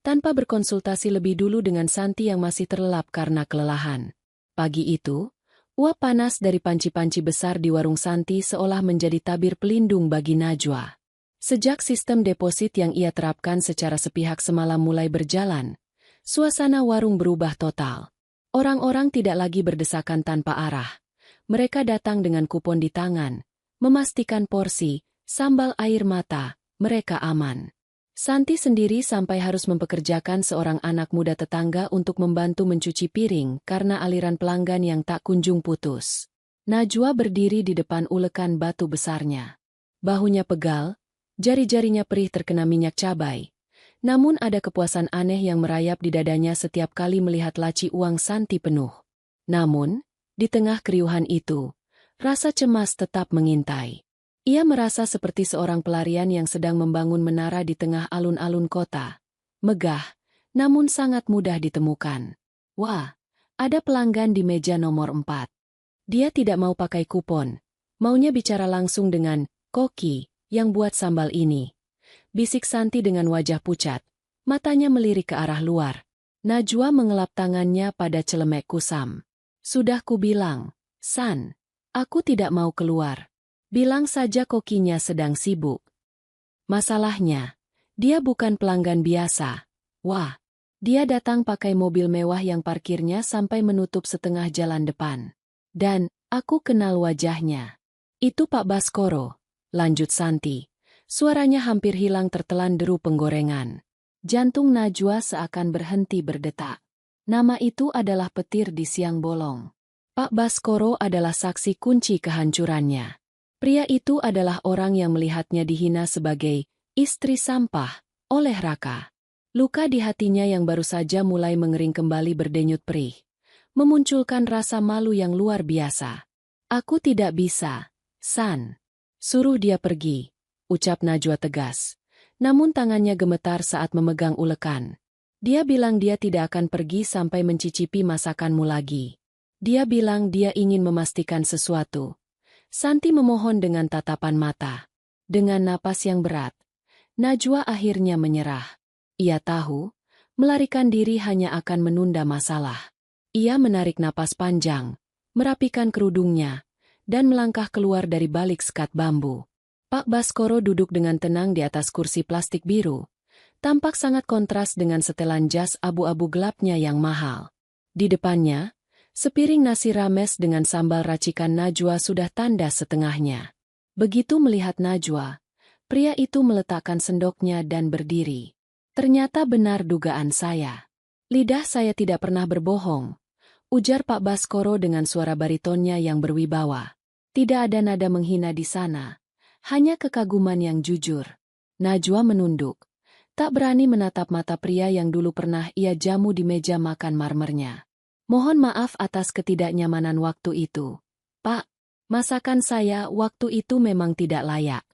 tanpa berkonsultasi lebih dulu dengan Santi yang masih terlelap karena kelelahan. Pagi itu, uap panas dari panci-panci besar di warung Santi seolah menjadi tabir pelindung bagi Najwa. Sejak sistem deposit yang ia terapkan secara sepihak semalam mulai berjalan, suasana warung berubah total. Orang-orang tidak lagi berdesakan tanpa arah. Mereka datang dengan kupon di tangan, memastikan porsi, sambal air mata, mereka aman. Santi sendiri sampai harus mempekerjakan seorang anak muda tetangga untuk membantu mencuci piring karena aliran pelanggan yang tak kunjung putus. Najwa berdiri di depan ulekan batu besarnya. Bahunya pegal, jari-jarinya perih terkena minyak cabai. Namun ada kepuasan aneh yang merayap di dadanya setiap kali melihat laci uang Santi penuh. Namun, di tengah keriuhan itu, rasa cemas tetap mengintai. Ia merasa seperti seorang pelarian yang sedang membangun menara di tengah alun-alun kota. Megah, namun sangat mudah ditemukan. Wah, ada pelanggan di meja nomor 4. Dia tidak mau pakai kupon. Maunya bicara langsung dengan Koki yang buat sambal ini. Bisik Santi dengan wajah pucat. Matanya melirik ke arah luar. Najwa mengelap tangannya pada celemek kusam. Sudah kubilang, San, aku tidak mau keluar. Bilang saja Kokinya sedang sibuk. Masalahnya, dia bukan pelanggan biasa. Wah, dia datang pakai mobil mewah yang parkirnya sampai menutup setengah jalan depan. Dan, aku kenal wajahnya. Itu Pak Baskoro, lanjut Santi. Suaranya hampir hilang tertelan deru penggorengan. Jantung Najwa seakan berhenti berdetak. Nama itu adalah petir di siang bolong. Pak Baskoro adalah saksi kunci kehancurannya. Pria itu adalah orang yang melihatnya dihina sebagai istri sampah oleh Raka. Luka di hatinya yang baru saja mulai mengering kembali berdenyut perih, memunculkan rasa malu yang luar biasa. Aku tidak bisa, San. Suruh dia pergi, ucap Najwa tegas. Namun tangannya gemetar saat memegang ulekan. Dia bilang dia tidak akan pergi sampai mencicipi masakanmu lagi. Dia bilang dia ingin memastikan sesuatu. Santi memohon dengan tatapan mata. Dengan napas yang berat, Najwa akhirnya menyerah. Ia tahu, melarikan diri hanya akan menunda masalah. Ia menarik napas panjang, merapikan kerudungnya, dan melangkah keluar dari balik sekat bambu. Pak Baskoro duduk dengan tenang di atas kursi plastik biru. Tampak sangat kontras dengan setelan jas abu-abu gelapnya yang mahal. Di depannya, sepiring nasi rames dengan sambal racikan Najwa sudah tandas setengahnya. Begitu melihat Najwa, pria itu meletakkan sendoknya dan berdiri. Ternyata benar dugaan saya. Lidah saya tidak pernah berbohong, ujar Pak Baskoro dengan suara baritonnya yang berwibawa. Tidak ada nada menghina di sana, hanya kekaguman yang jujur. Najwa menunduk, tak berani menatap mata pria yang dulu pernah ia jamu di meja makan marmernya. Mohon maaf atas ketidaknyamanan waktu itu. Pak, masakan saya waktu itu memang tidak layak.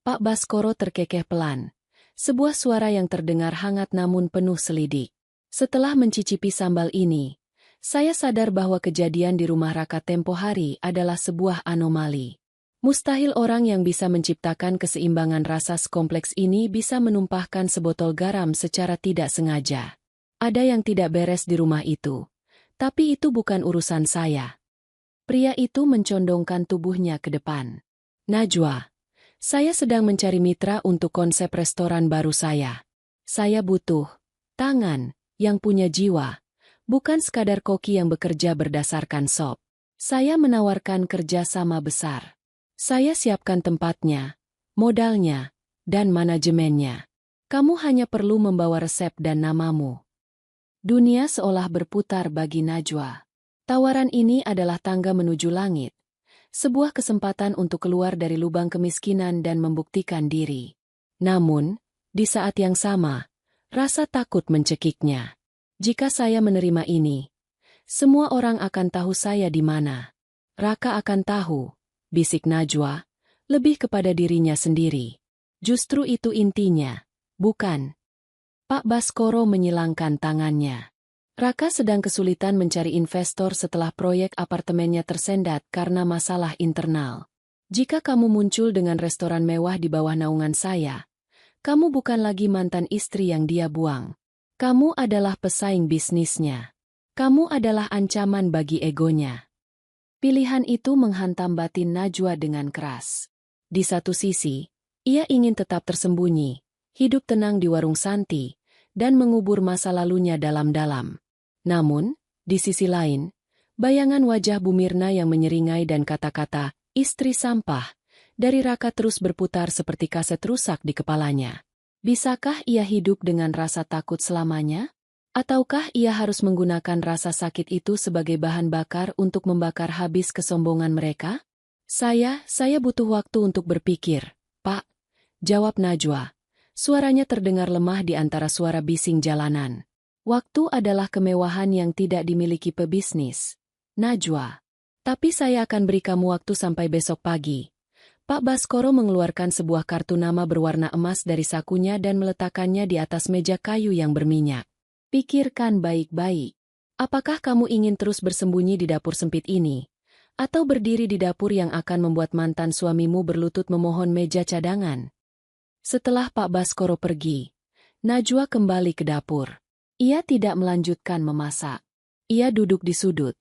Pak Baskoro terkekeh pelan. Sebuah suara yang terdengar hangat namun penuh selidik. Setelah mencicipi sambal ini, saya sadar bahwa kejadian di rumah Raka tempo hari adalah sebuah anomali. Mustahil orang yang bisa menciptakan keseimbangan rasa sekompleks ini bisa menumpahkan sebotol garam secara tidak sengaja. Ada yang tidak beres di rumah itu. Tapi itu bukan urusan saya. Pria itu mencondongkan tubuhnya ke depan. Najwa, saya sedang mencari mitra untuk konsep restoran baru saya. Saya butuh tangan yang punya jiwa, bukan sekadar koki yang bekerja berdasarkan sop. Saya menawarkan kerja sama besar. Saya siapkan tempatnya, modalnya, dan manajemennya. Kamu hanya perlu membawa resep dan namamu. Dunia seolah berputar bagi Najwa. Tawaran ini adalah tangga menuju langit. Sebuah kesempatan untuk keluar dari lubang kemiskinan dan membuktikan diri. Namun, di saat yang sama, rasa takut mencekiknya. Jika saya menerima ini, semua orang akan tahu saya di mana. Raka akan tahu, bisik Najwa, lebih kepada dirinya sendiri. Justru itu intinya, bukan? Pak Baskoro menyilangkan tangannya. Raka sedang kesulitan mencari investor setelah proyek apartemennya tersendat karena masalah internal. Jika kamu muncul dengan restoran mewah di bawah naungan saya, kamu bukan lagi mantan istri yang dia buang. Kamu adalah pesaing bisnisnya. Kamu adalah ancaman bagi egonya. Pilihan itu menghantam batin Najwa dengan keras. Di satu sisi, ia ingin tetap tersembunyi, hidup tenang di warung Santi, dan mengubur masa lalunya dalam-dalam. Namun, di sisi lain, bayangan wajah Bu Mirna yang menyeringai dan kata-kata, istri sampah, dari Raka terus berputar seperti kaset rusak di kepalanya. Bisakah ia hidup dengan rasa takut selamanya? Ataukah ia harus menggunakan rasa sakit itu sebagai bahan bakar untuk membakar habis kesombongan mereka? Saya butuh waktu untuk berpikir, Pak, jawab Najwa. Suaranya terdengar lemah di antara suara bising jalanan. Waktu adalah kemewahan yang tidak dimiliki pebisnis. Najwa. Tapi saya akan beri kamu waktu sampai besok pagi. Pak Baskoro mengeluarkan sebuah kartu nama berwarna emas dari sakunya dan meletakkannya di atas meja kayu yang berminyak. Pikirkan baik-baik. Apakah kamu ingin terus bersembunyi di dapur sempit ini? Atau berdiri di dapur yang akan membuat mantan suamimu berlutut memohon meja cadangan? Setelah Pak Baskoro pergi, Najwa kembali ke dapur. Ia tidak melanjutkan memasak. Ia duduk di sudut,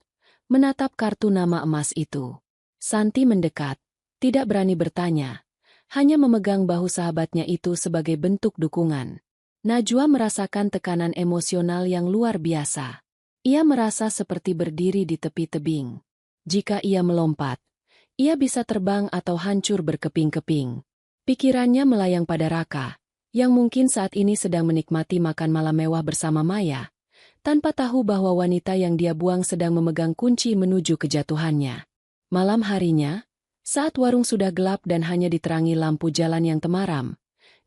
menatap kartu nama emas itu. Santi mendekat, tidak berani bertanya, hanya memegang bahu sahabatnya itu sebagai bentuk dukungan. Najwa merasakan tekanan emosional yang luar biasa. Ia merasa seperti berdiri di tepi tebing. Jika ia melompat, ia bisa terbang atau hancur berkeping-keping. Pikirannya melayang pada Raka, yang mungkin saat ini sedang menikmati makan malam mewah bersama Maya, tanpa tahu bahwa wanita yang dia buang sedang memegang kunci menuju kejatuhannya. Malam harinya, saat warung sudah gelap dan hanya diterangi lampu jalan yang temaram,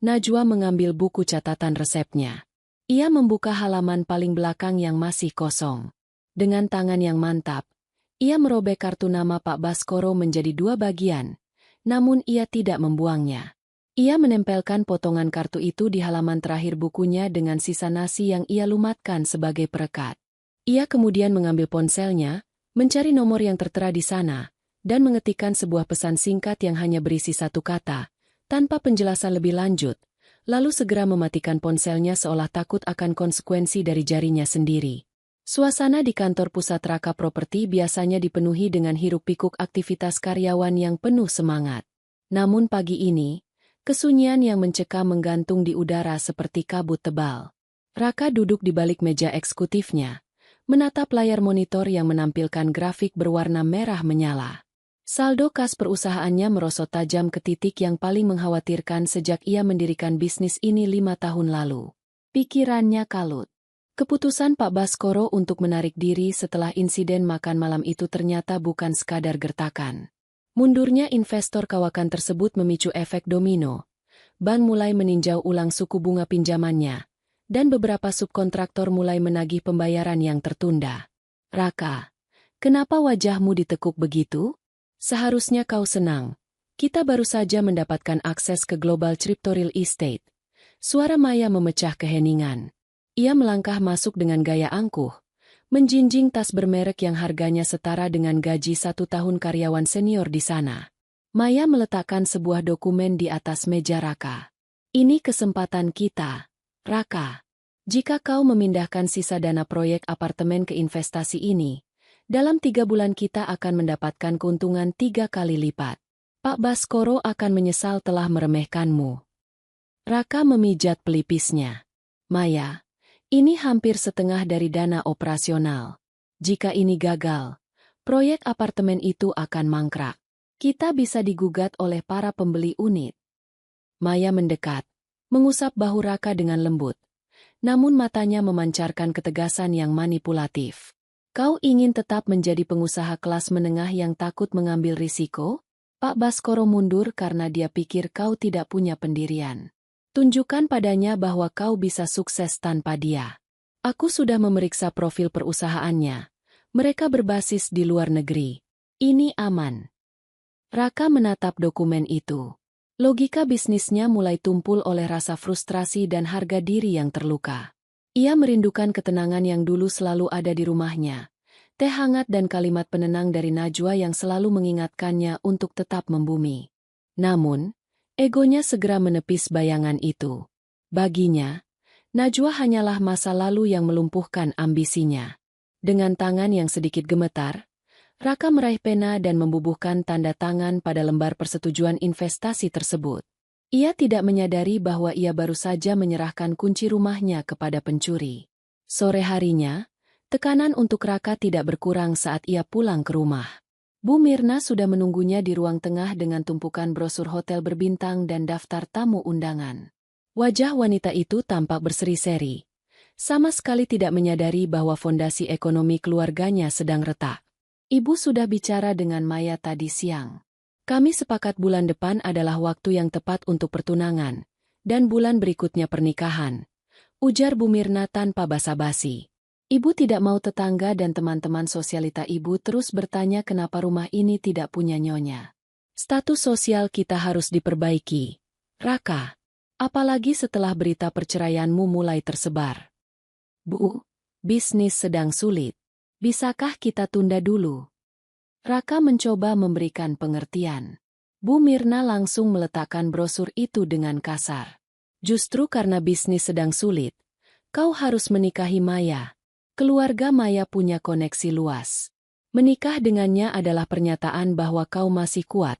Najwa mengambil buku catatan resepnya. Ia membuka halaman paling belakang yang masih kosong. Dengan tangan yang mantap, ia merobek kartu nama Pak Baskoro menjadi 2 bagian, namun ia tidak membuangnya. Ia menempelkan potongan kartu itu di halaman terakhir bukunya dengan sisa nasi yang ia lumatkan sebagai perekat. Ia kemudian mengambil ponselnya, mencari nomor yang tertera di sana, dan mengetikkan sebuah pesan singkat yang hanya berisi 1 kata, tanpa penjelasan lebih lanjut, lalu segera mematikan ponselnya seolah takut akan konsekuensi dari jarinya sendiri. Suasana di kantor pusat Raka Properti biasanya dipenuhi dengan hiruk-pikuk aktivitas karyawan yang penuh semangat. Namun pagi ini, kesunyian yang mencekam menggantung di udara seperti kabut tebal. Raka duduk di balik meja eksekutifnya, menatap layar monitor yang menampilkan grafik berwarna merah menyala. Saldo kas perusahaannya merosot tajam ke titik yang paling mengkhawatirkan sejak ia mendirikan bisnis ini 5 tahun lalu. Pikirannya kalut. Keputusan Pak Baskoro untuk menarik diri setelah insiden makan malam itu ternyata bukan sekadar gertakan. Mundurnya investor kawakan tersebut memicu efek domino. Bank mulai meninjau ulang suku bunga pinjamannya, dan beberapa subkontraktor mulai menagih pembayaran yang tertunda. Raka, kenapa wajahmu ditekuk begitu? Seharusnya kau senang. Kita baru saja mendapatkan akses ke Global Crypto Real Estate. Suara Maya memecah keheningan. Ia melangkah masuk dengan gaya angkuh, menjinjing tas bermerek yang harganya setara dengan gaji 1 tahun karyawan senior di sana. Maya meletakkan sebuah dokumen di atas meja Raka. Ini kesempatan kita, Raka. Jika kau memindahkan sisa dana proyek apartemen ke investasi ini, dalam 3 bulan kita akan mendapatkan keuntungan 3 kali lipat. Pak Baskoro akan menyesal telah meremehkanmu. Raka memijat pelipisnya. Maya, ini hampir setengah dari dana operasional. Jika ini gagal, proyek apartemen itu akan mangkrak. Kita bisa digugat oleh para pembeli unit. Maya mendekat, mengusap bahu Raka dengan lembut. Namun matanya memancarkan ketegasan yang manipulatif. Kau ingin tetap menjadi pengusaha kelas menengah yang takut mengambil risiko? Pak Baskoro mundur karena dia pikir kau tidak punya pendirian. Tunjukkan padanya bahwa kau bisa sukses tanpa dia. Aku sudah memeriksa profil perusahaannya. Mereka berbasis di luar negeri. Ini aman. Raka menatap dokumen itu. Logika bisnisnya mulai tumpul oleh rasa frustrasi dan harga diri yang terluka. Ia merindukan ketenangan yang dulu selalu ada di rumahnya. Teh hangat dan kalimat penenang dari Najwa yang selalu mengingatkannya untuk tetap membumi. Namun, egonya segera menepis bayangan itu. Baginya, Najwa hanyalah masa lalu yang melumpuhkan ambisinya. Dengan tangan yang sedikit gemetar, Raka meraih pena dan membubuhkan tanda tangan pada lembar persetujuan investasi tersebut. Ia tidak menyadari bahwa ia baru saja menyerahkan kunci rumahnya kepada pencuri. Sore harinya, tekanan untuk Raka tidak berkurang saat ia pulang ke rumah. Bu Mirna sudah menunggunya di ruang tengah dengan tumpukan brosur hotel berbintang dan daftar tamu undangan. Wajah wanita itu tampak berseri-seri. Sama sekali tidak menyadari bahwa fondasi ekonomi keluarganya sedang retak. Ibu sudah bicara dengan Maya tadi siang. Kami sepakat bulan depan adalah waktu yang tepat untuk pertunangan, dan bulan berikutnya pernikahan, ujar Bu Mirna tanpa basa-basi. Ibu tidak mau tetangga dan teman-teman sosialita ibu terus bertanya kenapa rumah ini tidak punya nyonya. Status sosial kita harus diperbaiki, Raka. Apalagi setelah berita perceraianmu mulai tersebar. Bu, bisnis sedang sulit. Bisakah kita tunda dulu? Raka mencoba memberikan pengertian. Bu Mirna langsung meletakkan brosur itu dengan kasar. Justru karena bisnis sedang sulit, kau harus menikahi Maya. Keluarga Maya punya koneksi luas. Menikah dengannya adalah pernyataan bahwa kau masih kuat,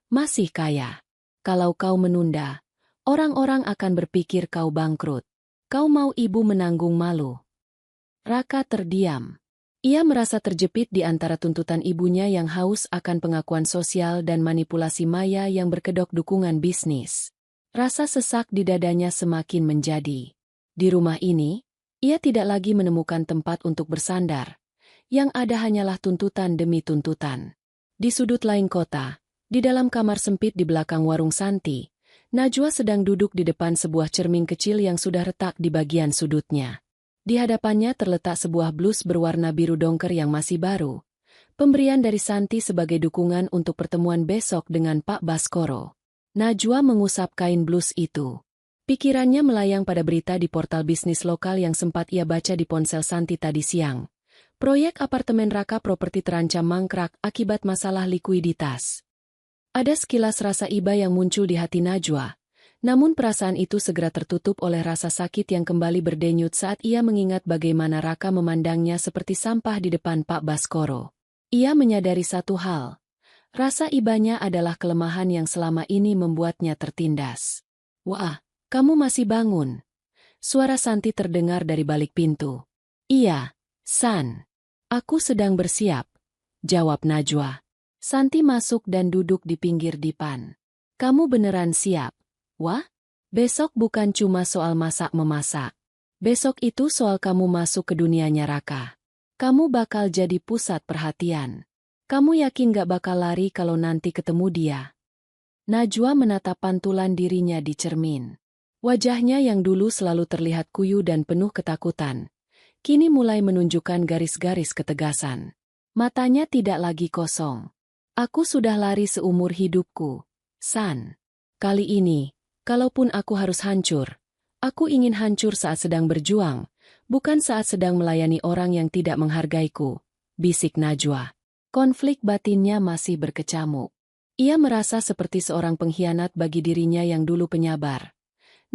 masih kaya. Kalau kau menunda, orang-orang akan berpikir kau bangkrut. Kau mau ibu menanggung malu? Raka terdiam. Ia merasa terjepit di antara tuntutan ibunya yang haus akan pengakuan sosial dan manipulasi Maya yang berkedok dukungan bisnis. Rasa sesak di dadanya semakin menjadi. Di rumah ini, ia tidak lagi menemukan tempat untuk bersandar. Yang ada hanyalah tuntutan demi tuntutan. Di sudut lain kota, di dalam kamar sempit di belakang warung Santi, Najwa sedang duduk di depan sebuah cermin kecil yang sudah retak di bagian sudutnya. Di hadapannya terletak sebuah blus berwarna biru dongker yang masih baru. Pemberian dari Santi sebagai dukungan untuk pertemuan besok dengan Pak Baskoro. Najwa mengusap kain blus itu. Pikirannya melayang pada berita di portal bisnis lokal yang sempat ia baca di ponsel Santi tadi siang. Proyek apartemen Raka Properti terancam mangkrak akibat masalah likuiditas. Ada sekilas rasa iba yang muncul di hati Najwa. Namun perasaan itu segera tertutup oleh rasa sakit yang kembali berdenyut saat ia mengingat bagaimana Raka memandangnya seperti sampah di depan Pak Baskoro. Ia menyadari satu hal. Rasa ibanya adalah kelemahan yang selama ini membuatnya tertindas. Wah, kamu masih bangun. Suara Santi terdengar dari balik pintu. Iya, San. Aku sedang bersiap, jawab Najwa. Santi masuk dan duduk di pinggir dipan. Kamu beneran siap? Wah, besok bukan cuma soal masak-memasak. Besok itu soal kamu masuk ke dunianya Raka. Kamu bakal jadi pusat perhatian. Kamu yakin gak bakal lari kalau nanti ketemu dia? Najwa menatap pantulan dirinya di cermin. Wajahnya yang dulu selalu terlihat kuyu dan penuh ketakutan, kini mulai menunjukkan garis-garis ketegasan. Matanya tidak lagi kosong. Aku sudah lari seumur hidupku, San. Kali ini, kalaupun aku harus hancur, aku ingin hancur saat sedang berjuang, bukan saat sedang melayani orang yang tidak menghargaiku, bisik Najwa. Konflik batinnya masih berkecamuk. Ia merasa seperti seorang pengkhianat bagi dirinya yang dulu penyabar.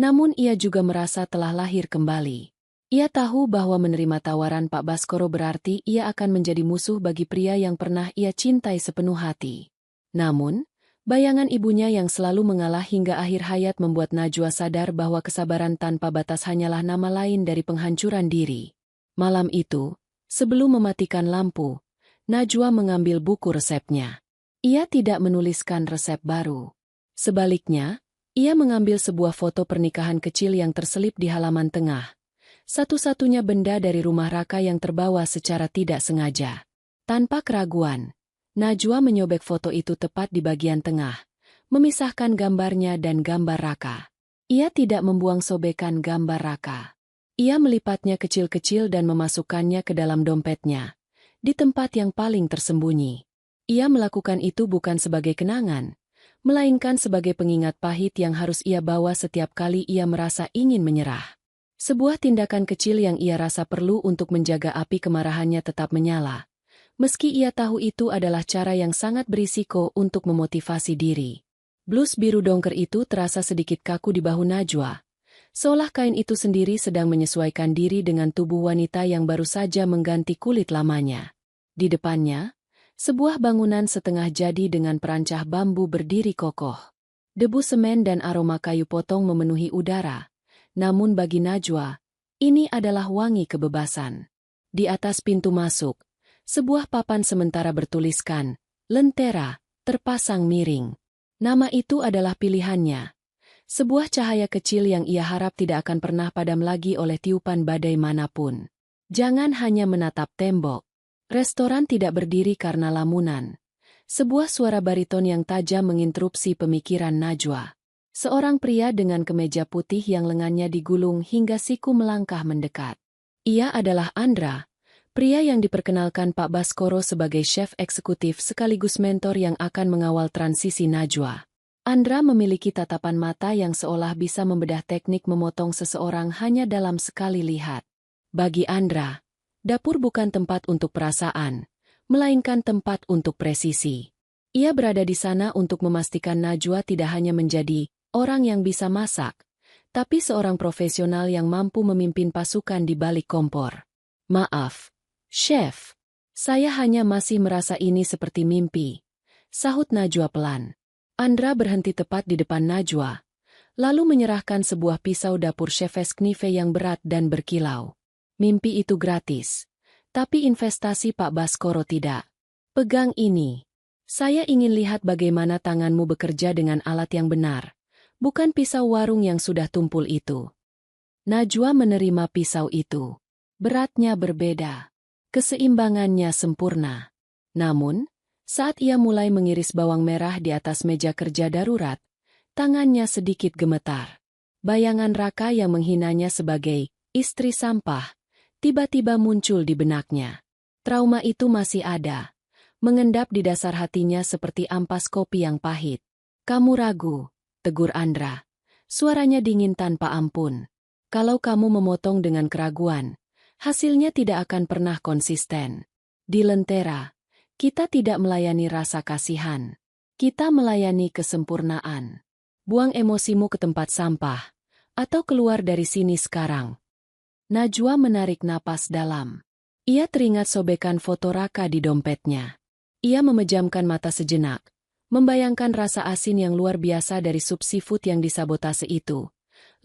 Namun ia juga merasa telah lahir kembali. Ia tahu bahwa menerima tawaran Pak Baskoro berarti ia akan menjadi musuh bagi pria yang pernah ia cintai sepenuh hati. Namun, bayangan ibunya yang selalu mengalah hingga akhir hayat membuat Najwa sadar bahwa kesabaran tanpa batas hanyalah nama lain dari penghancuran diri. Malam itu, sebelum mematikan lampu, Najwa mengambil buku resepnya. Ia tidak menuliskan resep baru. Sebaliknya, ia mengambil sebuah foto pernikahan kecil yang terselip di halaman tengah. Satu-satunya benda dari rumah Raka yang terbawa secara tidak sengaja. Tanpa keraguan, Najwa menyobek foto itu tepat di bagian tengah, memisahkan gambarnya dan gambar Raka. Ia tidak membuang sobekan gambar Raka. Ia melipatnya kecil-kecil dan memasukkannya ke dalam dompetnya, di tempat yang paling tersembunyi. Ia melakukan itu bukan sebagai kenangan, melainkan sebagai pengingat pahit yang harus ia bawa setiap kali ia merasa ingin menyerah. Sebuah tindakan kecil yang ia rasa perlu untuk menjaga api kemarahannya tetap menyala. Meski ia tahu itu adalah cara yang sangat berisiko untuk memotivasi diri. Blus biru dongker itu terasa sedikit kaku di bahu Najwa. Seolah kain itu sendiri sedang menyesuaikan diri dengan tubuh wanita yang baru saja mengganti kulit lamanya. Di depannya, sebuah bangunan setengah jadi dengan perancah bambu berdiri kokoh. Debu semen dan aroma kayu potong memenuhi udara. Namun bagi Najwa, ini adalah wangi kebebasan. Di atas pintu masuk, sebuah papan sementara bertuliskan, Lentera, terpasang miring. Nama itu adalah pilihannya. Sebuah cahaya kecil yang ia harap tidak akan pernah padam lagi oleh tiupan badai manapun. Jangan hanya menatap tembok. Restoran tidak berdiri karena lamunan. Sebuah suara bariton yang tajam menginterupsi pemikiran Najwa. Seorang pria dengan kemeja putih yang lengannya digulung hingga siku melangkah mendekat. Ia adalah Andra, pria yang diperkenalkan Pak Baskoro sebagai chef eksekutif sekaligus mentor yang akan mengawal transisi Najwa. Andra memiliki tatapan mata yang seolah bisa membedah teknik memotong seseorang hanya dalam sekali lihat. Bagi Andra, dapur bukan tempat untuk perasaan, melainkan tempat untuk presisi. Ia berada di sana untuk memastikan Najwa tidak hanya menjadi orang yang bisa masak, tapi seorang profesional yang mampu memimpin pasukan di balik kompor. Maaf, Chef. Saya hanya masih merasa ini seperti mimpi, sahut Najwa pelan. Andra berhenti tepat di depan Najwa, lalu menyerahkan sebuah pisau dapur chef's knife yang berat dan berkilau. Mimpi itu gratis, tapi investasi Pak Baskoro tidak. Pegang ini. Saya ingin lihat bagaimana tanganmu bekerja dengan alat yang benar, bukan pisau warung yang sudah tumpul itu. Najwa menerima pisau itu. Beratnya berbeda. Keseimbangannya sempurna. Namun, saat ia mulai mengiris bawang merah di atas meja kerja darurat, tangannya sedikit gemetar. Bayangan Raka yang menghinanya sebagai istri sampah tiba-tiba muncul di benaknya. Trauma itu masih ada, mengendap di dasar hatinya seperti ampas kopi yang pahit. Kamu ragu, tegur Andra. Suaranya dingin tanpa ampun. Kalau kamu memotong dengan keraguan, hasilnya tidak akan pernah konsisten. Di Lentera, kita tidak melayani rasa kasihan. Kita melayani kesempurnaan. Buang emosimu ke tempat sampah, atau keluar dari sini sekarang. Najwa menarik napas dalam. Ia teringat sobekan foto Raka di dompetnya. Ia memejamkan mata sejenak, membayangkan rasa asin yang luar biasa dari sup seafood yang disabotase itu,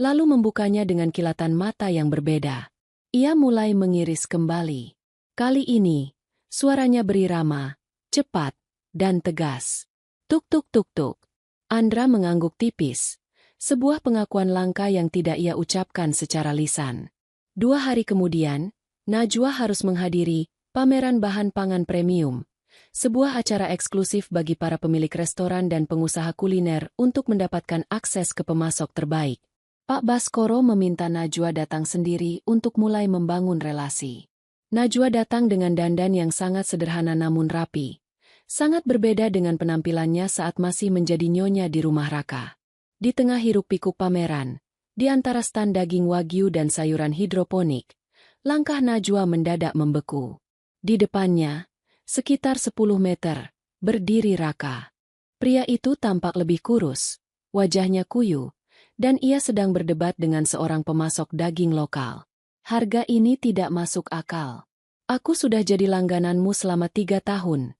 lalu membukanya dengan kilatan mata yang berbeda. Ia mulai mengiris kembali. Kali ini, suaranya berirama, cepat, dan tegas. Tuk tuk tuk tuk. Andra mengangguk tipis. Sebuah pengakuan langka yang tidak ia ucapkan secara lisan. 2 hari kemudian, Najwa harus menghadiri pameran bahan pangan premium, sebuah acara eksklusif bagi para pemilik restoran dan pengusaha kuliner untuk mendapatkan akses ke pemasok terbaik. Pak Baskoro meminta Najwa datang sendiri untuk mulai membangun relasi. Najwa datang dengan dandan yang sangat sederhana namun rapi. Sangat berbeda dengan penampilannya saat masih menjadi nyonya di rumah Raka. Di tengah hiruk-pikuk pameran, di antara stan daging wagyu dan sayuran hidroponik, langkah Najwa mendadak membeku. Di depannya, sekitar 10 meter, berdiri Raka. Pria itu tampak lebih kurus, wajahnya kuyu, dan ia sedang berdebat dengan seorang pemasok daging lokal. Harga ini tidak masuk akal. Aku sudah jadi langgananmu selama 3 tahun.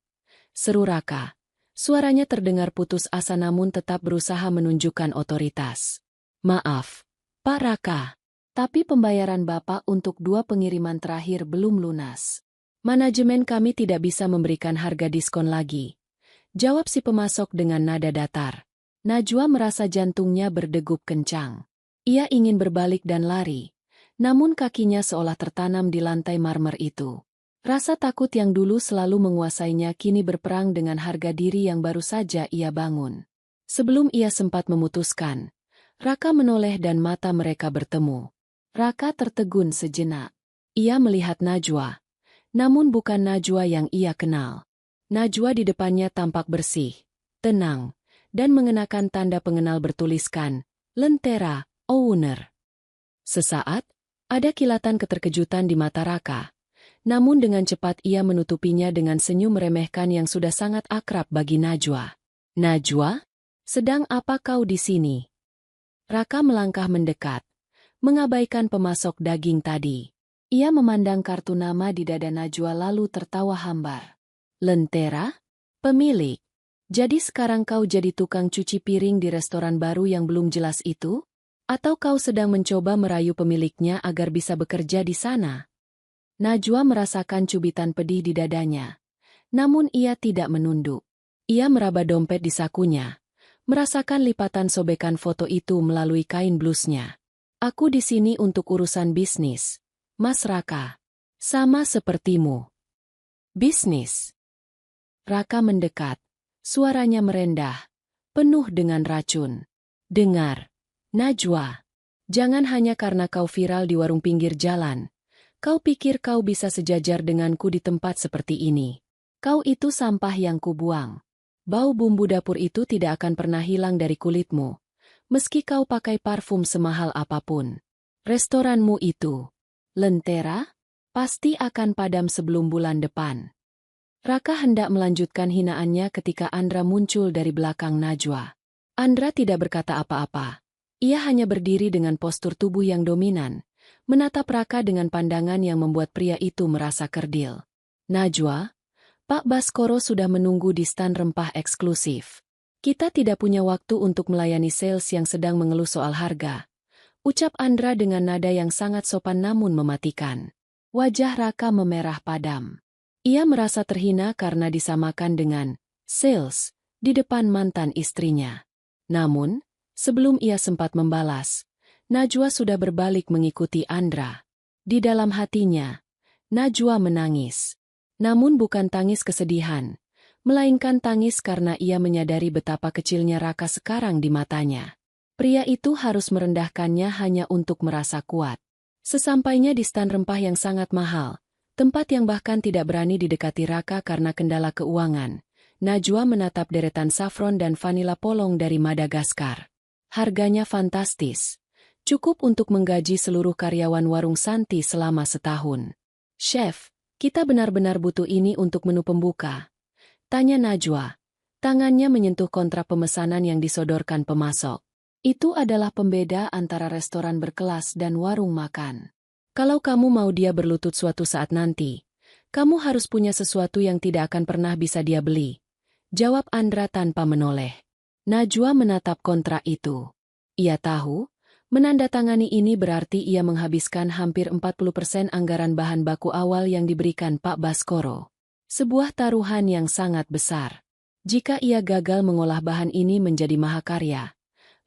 Seru Raka. Suaranya terdengar putus asa namun tetap berusaha menunjukkan otoritas. Maaf, Pak Raka, tapi pembayaran Bapak untuk 2 pengiriman terakhir belum lunas. Manajemen kami tidak bisa memberikan harga diskon lagi. Jawab si pemasok dengan nada datar. Najwa merasa jantungnya berdegup kencang. Ia ingin berbalik dan lari, namun kakinya seolah tertanam di lantai marmer itu. Rasa takut yang dulu selalu menguasainya kini berperang dengan harga diri yang baru saja ia bangun. Sebelum ia sempat memutuskan, Raka menoleh dan mata mereka bertemu. Raka tertegun sejenak. Ia melihat Najwa, namun bukan Najwa yang ia kenal. Najwa di depannya tampak bersih, tenang, dan mengenakan tanda pengenal bertuliskan, Lentera, Owner. Sesaat, ada kilatan keterkejutan di mata Raka. Namun dengan cepat ia menutupinya dengan senyum meremehkan yang sudah sangat akrab bagi Najwa. Najwa? Sedang apa kau di sini? Raka melangkah mendekat, mengabaikan pemasok daging tadi. Ia memandang kartu nama di dada Najwa lalu tertawa hambar. Lentera? Pemilik. Jadi sekarang kau jadi tukang cuci piring di restoran baru yang belum jelas itu? Atau kau sedang mencoba merayu pemiliknya agar bisa bekerja di sana? Najwa merasakan cubitan pedih di dadanya. Namun ia tidak menunduk. Ia meraba dompet di sakunya, merasakan lipatan sobekan foto itu melalui kain blusnya. Aku di sini untuk urusan bisnis, Mas Raka. Sama sepertimu. Bisnis. Raka mendekat. Suaranya merendah, penuh dengan racun. Dengar, Najwa. Jangan hanya karena kau viral di warung pinggir jalan. Kau pikir kau bisa sejajar denganku di tempat seperti ini. Kau itu sampah yang kubuang. Bau bumbu dapur itu tidak akan pernah hilang dari kulitmu, meski kau pakai parfum semahal apapun. Restoranmu itu, Lentera, pasti akan padam sebelum bulan depan. Raka hendak melanjutkan hinaannya ketika Andra muncul dari belakang Najwa. Andra tidak berkata apa-apa. Ia hanya berdiri dengan postur tubuh yang dominan, menatap Raka dengan pandangan yang membuat pria itu merasa kerdil. Najwa, Pak Baskoro sudah menunggu di stan rempah eksklusif. Kita tidak punya waktu untuk melayani sales yang sedang mengeluh soal harga, ucap Andra dengan nada yang sangat sopan namun mematikan. Wajah Raka memerah padam. Ia merasa terhina karena disamakan dengan sales di depan mantan istrinya. Namun, sebelum ia sempat membalas, Najwa sudah berbalik mengikuti Andra. Di dalam hatinya, Najwa menangis. Namun bukan tangis kesedihan, melainkan tangis karena ia menyadari betapa kecilnya Raka sekarang di matanya. Pria itu harus merendahkannya hanya untuk merasa kuat. Sesampainya di stan rempah yang sangat mahal, tempat yang bahkan tidak berani didekati Raka karena kendala keuangan, Najwa menatap deretan saffron dan vanila polong dari Madagaskar. Harganya fantastis, cukup untuk menggaji seluruh karyawan warung Santi selama setahun. Chef, kita benar-benar butuh ini untuk menu pembuka, tanya Najwa. Tangannya menyentuh kontrak pemesanan yang disodorkan pemasok. Itu adalah pembeda antara restoran berkelas dan warung makan. Kalau kamu mau dia berlutut suatu saat nanti, kamu harus punya sesuatu yang tidak akan pernah bisa dia beli, jawab Andra tanpa menoleh. Najwa menatap kontrak itu. Ia tahu, menandatangani ini berarti ia menghabiskan hampir 40% anggaran bahan baku awal yang diberikan Pak Baskoro. Sebuah taruhan yang sangat besar. Jika ia gagal mengolah bahan ini menjadi mahakarya,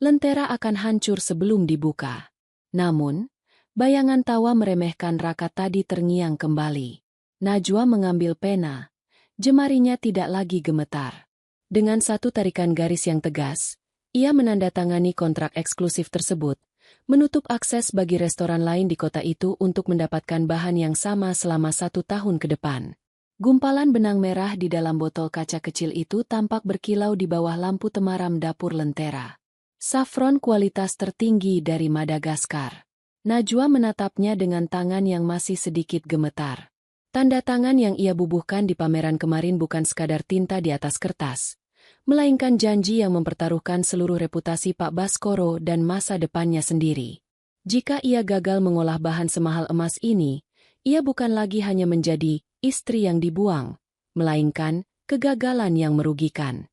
Lentera akan hancur sebelum dibuka. Namun, bayangan tawa meremehkan Raka tadi terngiang kembali. Najwa mengambil pena. Jemarinya tidak lagi gemetar. Dengan satu tarikan garis yang tegas, ia menandatangani kontrak eksklusif tersebut, menutup akses bagi restoran lain di kota itu untuk mendapatkan bahan yang sama selama 1 tahun ke depan. Gumpalan benang merah di dalam botol kaca kecil itu tampak berkilau di bawah lampu temaram dapur Lentera. Saffron kualitas tertinggi dari Madagaskar. Najwa menatapnya dengan tangan yang masih sedikit gemetar. Tanda tangan yang ia bubuhkan di pameran kemarin bukan sekadar tinta di atas kertas, melainkan janji yang mempertaruhkan seluruh reputasi Pak Baskoro dan masa depannya sendiri. Jika ia gagal mengolah bahan semahal emas ini, ia bukan lagi hanya menjadi istri yang dibuang, melainkan kegagalan yang merugikan.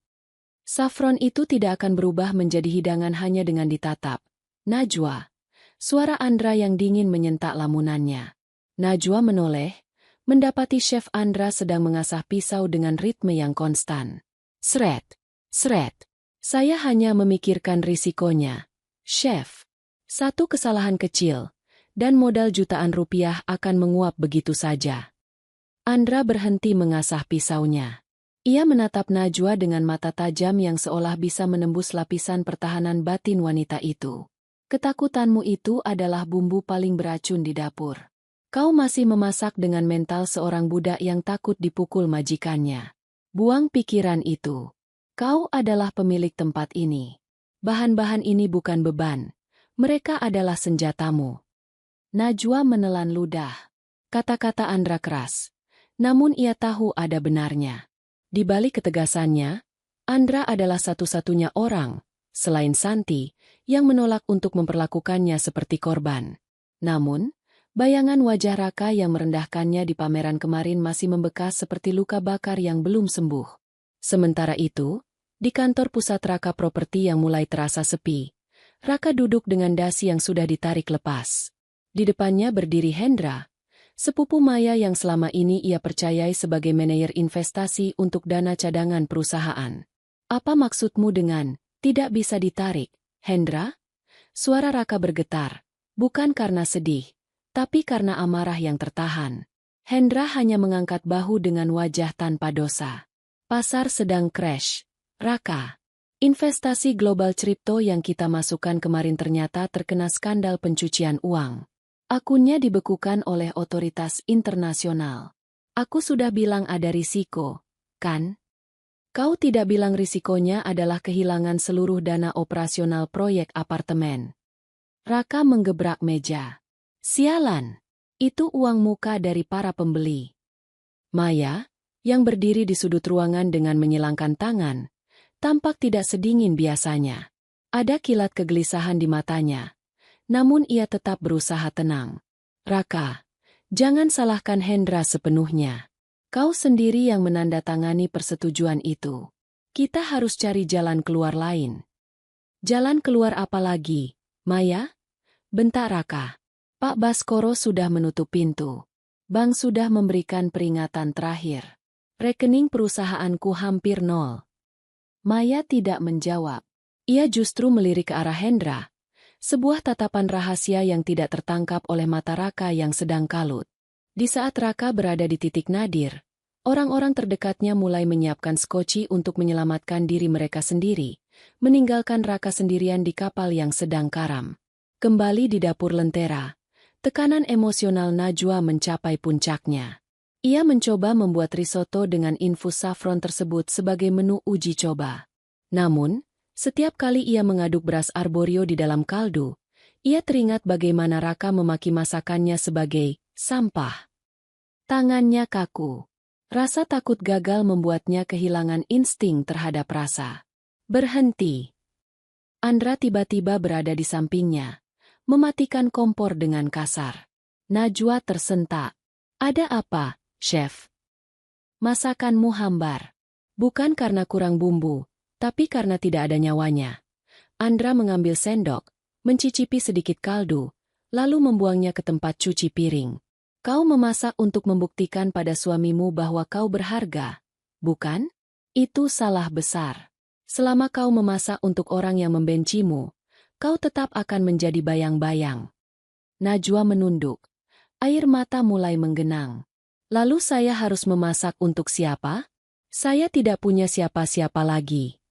Saffron itu tidak akan berubah menjadi hidangan hanya dengan ditatap. Najwa. Suara Andra yang dingin menyentak lamunannya. Najwa menoleh, mendapati Chef Andra sedang mengasah pisau dengan ritme yang konstan. Sret, sret. Saya hanya memikirkan risikonya. Chef. Satu kesalahan kecil, dan modal jutaan rupiah akan menguap begitu saja. Andra berhenti mengasah pisaunya. Ia menatap Najwa dengan mata tajam yang seolah bisa menembus lapisan pertahanan batin wanita itu. Ketakutanmu itu adalah bumbu paling beracun di dapur. Kau masih memasak dengan mental seorang budak yang takut dipukul majikannya. Buang pikiran itu. Kau adalah pemilik tempat ini. Bahan-bahan ini bukan beban. Mereka adalah senjatamu. Najwa menelan ludah. Kata-kata Andra keras. Namun ia tahu ada benarnya. Di balik ketegasannya, Andra adalah satu-satunya orang, selain Santi, yang menolak untuk memperlakukannya seperti korban. Namun, bayangan wajah Raka yang merendahkannya di pameran kemarin masih membekas seperti luka bakar yang belum sembuh. Sementara itu, di kantor pusat Raka Properti yang mulai terasa sepi, Raka duduk dengan dasi yang sudah ditarik lepas. Di depannya berdiri Hendra, sepupu Maya yang selama ini ia percayai sebagai manajer investasi untuk dana cadangan perusahaan. Apa maksudmu dengan Tidak bisa ditarik, Hendra? Suara Raka bergetar, bukan karena sedih, tapi karena amarah yang tertahan. Hendra hanya mengangkat bahu dengan wajah tanpa dosa. Pasar sedang crash. Raka. Investasi global kripto yang kita masukkan kemarin ternyata terkena skandal pencucian uang. Akunnya dibekukan oleh otoritas internasional. Aku sudah bilang ada risiko, kan? Kau tidak bilang risikonya adalah kehilangan seluruh dana operasional proyek apartemen. Raka menggebrak meja. Sialan, itu uang muka dari para pembeli. Maya, yang berdiri di sudut ruangan dengan menyilangkan tangan, tampak tidak sedingin biasanya. Ada kilat kegelisahan di matanya, namun ia tetap berusaha tenang. Raka, jangan salahkan Hendra sepenuhnya. Kau sendiri yang menandatangani persetujuan itu. Kita harus cari jalan keluar lain. Jalan keluar apa lagi, Maya? Bentak Raka. Pak Baskoro sudah menutup pintu. Bank sudah memberikan peringatan terakhir. Rekening perusahaanku hampir nol. Maya tidak menjawab. Ia justru melirik ke arah Hendra. Sebuah tatapan rahasia yang tidak tertangkap oleh mata Raka yang sedang kalut. Di saat Raka berada di titik nadir, orang-orang terdekatnya mulai menyiapkan skoci untuk menyelamatkan diri mereka sendiri, meninggalkan Raka sendirian di kapal yang sedang karam. Kembali di dapur lentera, tekanan emosional Najwa mencapai puncaknya. Ia mencoba membuat risotto dengan infus saffron tersebut sebagai menu uji coba. Namun, setiap kali ia mengaduk beras arborio di dalam kaldu, ia teringat bagaimana Raka memaki masakannya sebagai sampah. Tangannya kaku. Rasa takut gagal membuatnya kehilangan insting terhadap rasa. Berhenti. Andra tiba-tiba berada di sampingnya, mematikan kompor dengan kasar. Najwa tersentak. Ada apa, Chef? Masakanmu hambar. Bukan karena kurang bumbu, tapi karena tidak ada nyawanya. Andra mengambil sendok, mencicipi sedikit kaldu, lalu membuangnya ke tempat cuci piring. Kau memasak untuk membuktikan pada suamimu bahwa kau berharga, bukan? Itu salah besar. Selama kau memasak untuk orang yang membencimu, kau tetap akan menjadi bayang-bayang. Najwa menunduk. Air mata mulai menggenang. Lalu saya harus memasak untuk siapa? Saya tidak punya siapa-siapa lagi.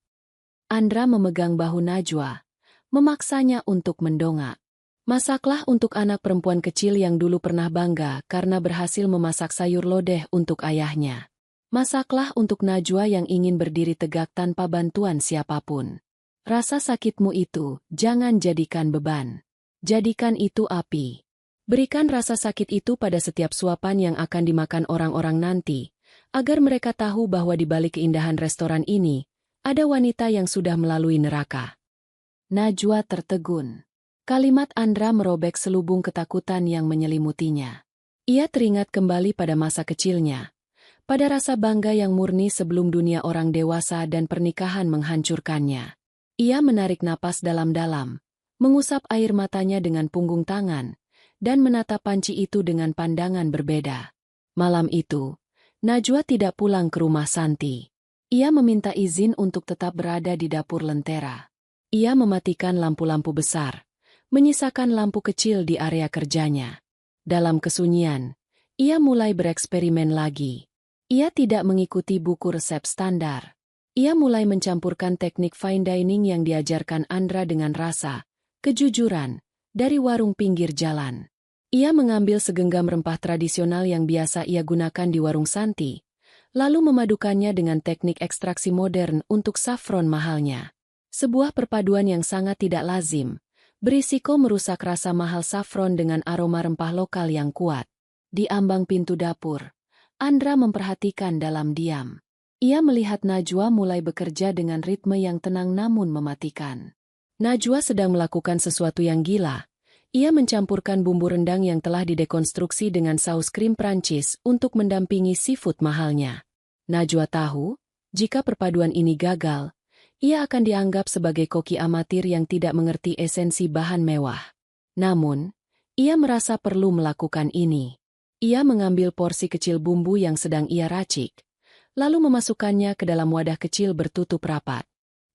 Andra memegang bahu Najwa, memaksanya untuk mendongak. Masaklah untuk anak perempuan kecil yang dulu pernah bangga karena berhasil memasak sayur lodeh untuk ayahnya. Masaklah untuk Najwa yang ingin berdiri tegak tanpa bantuan siapapun. Rasa sakitmu itu, jangan jadikan beban. Jadikan itu api. Berikan rasa sakit itu pada setiap suapan yang akan dimakan orang-orang nanti, agar mereka tahu bahwa di balik keindahan restoran ini, ada wanita yang sudah melalui neraka. Najwa tertegun. Kalimat Andra merobek selubung ketakutan yang menyelimutinya. Ia teringat kembali pada masa kecilnya, pada rasa bangga yang murni sebelum dunia orang dewasa dan pernikahan menghancurkannya. Ia menarik napas dalam-dalam, mengusap air matanya dengan punggung tangan, dan menatap panci itu dengan pandangan berbeda. Malam itu, Najwa tidak pulang ke rumah Santi. Ia meminta izin untuk tetap berada di dapur lentera. Ia mematikan lampu-lampu besar, menyisakan lampu kecil di area kerjanya. Dalam kesunyian, ia mulai bereksperimen lagi. Ia tidak mengikuti buku resep standar. Ia mulai mencampurkan teknik fine dining yang diajarkan Andra dengan rasa, kejujuran, dari warung pinggir jalan. Ia mengambil segenggam rempah tradisional yang biasa ia gunakan di warung Santi, lalu memadukannya dengan teknik ekstraksi modern untuk saffron mahalnya. Sebuah perpaduan yang sangat tidak lazim, berisiko merusak rasa mahal saffron dengan aroma rempah lokal yang kuat. Di ambang pintu dapur, Andra memperhatikan dalam diam. Ia melihat Najwa mulai bekerja dengan ritme yang tenang namun mematikan. Najwa sedang melakukan sesuatu yang gila. Ia mencampurkan bumbu rendang yang telah didekonstruksi dengan saus krim Prancis untuk mendampingi seafood mahalnya. Najwa tahu, jika perpaduan ini gagal, ia akan dianggap sebagai koki amatir yang tidak mengerti esensi bahan mewah. Namun, ia merasa perlu melakukan ini. Ia mengambil porsi kecil bumbu yang sedang ia racik, lalu memasukkannya ke dalam wadah kecil bertutup rapat.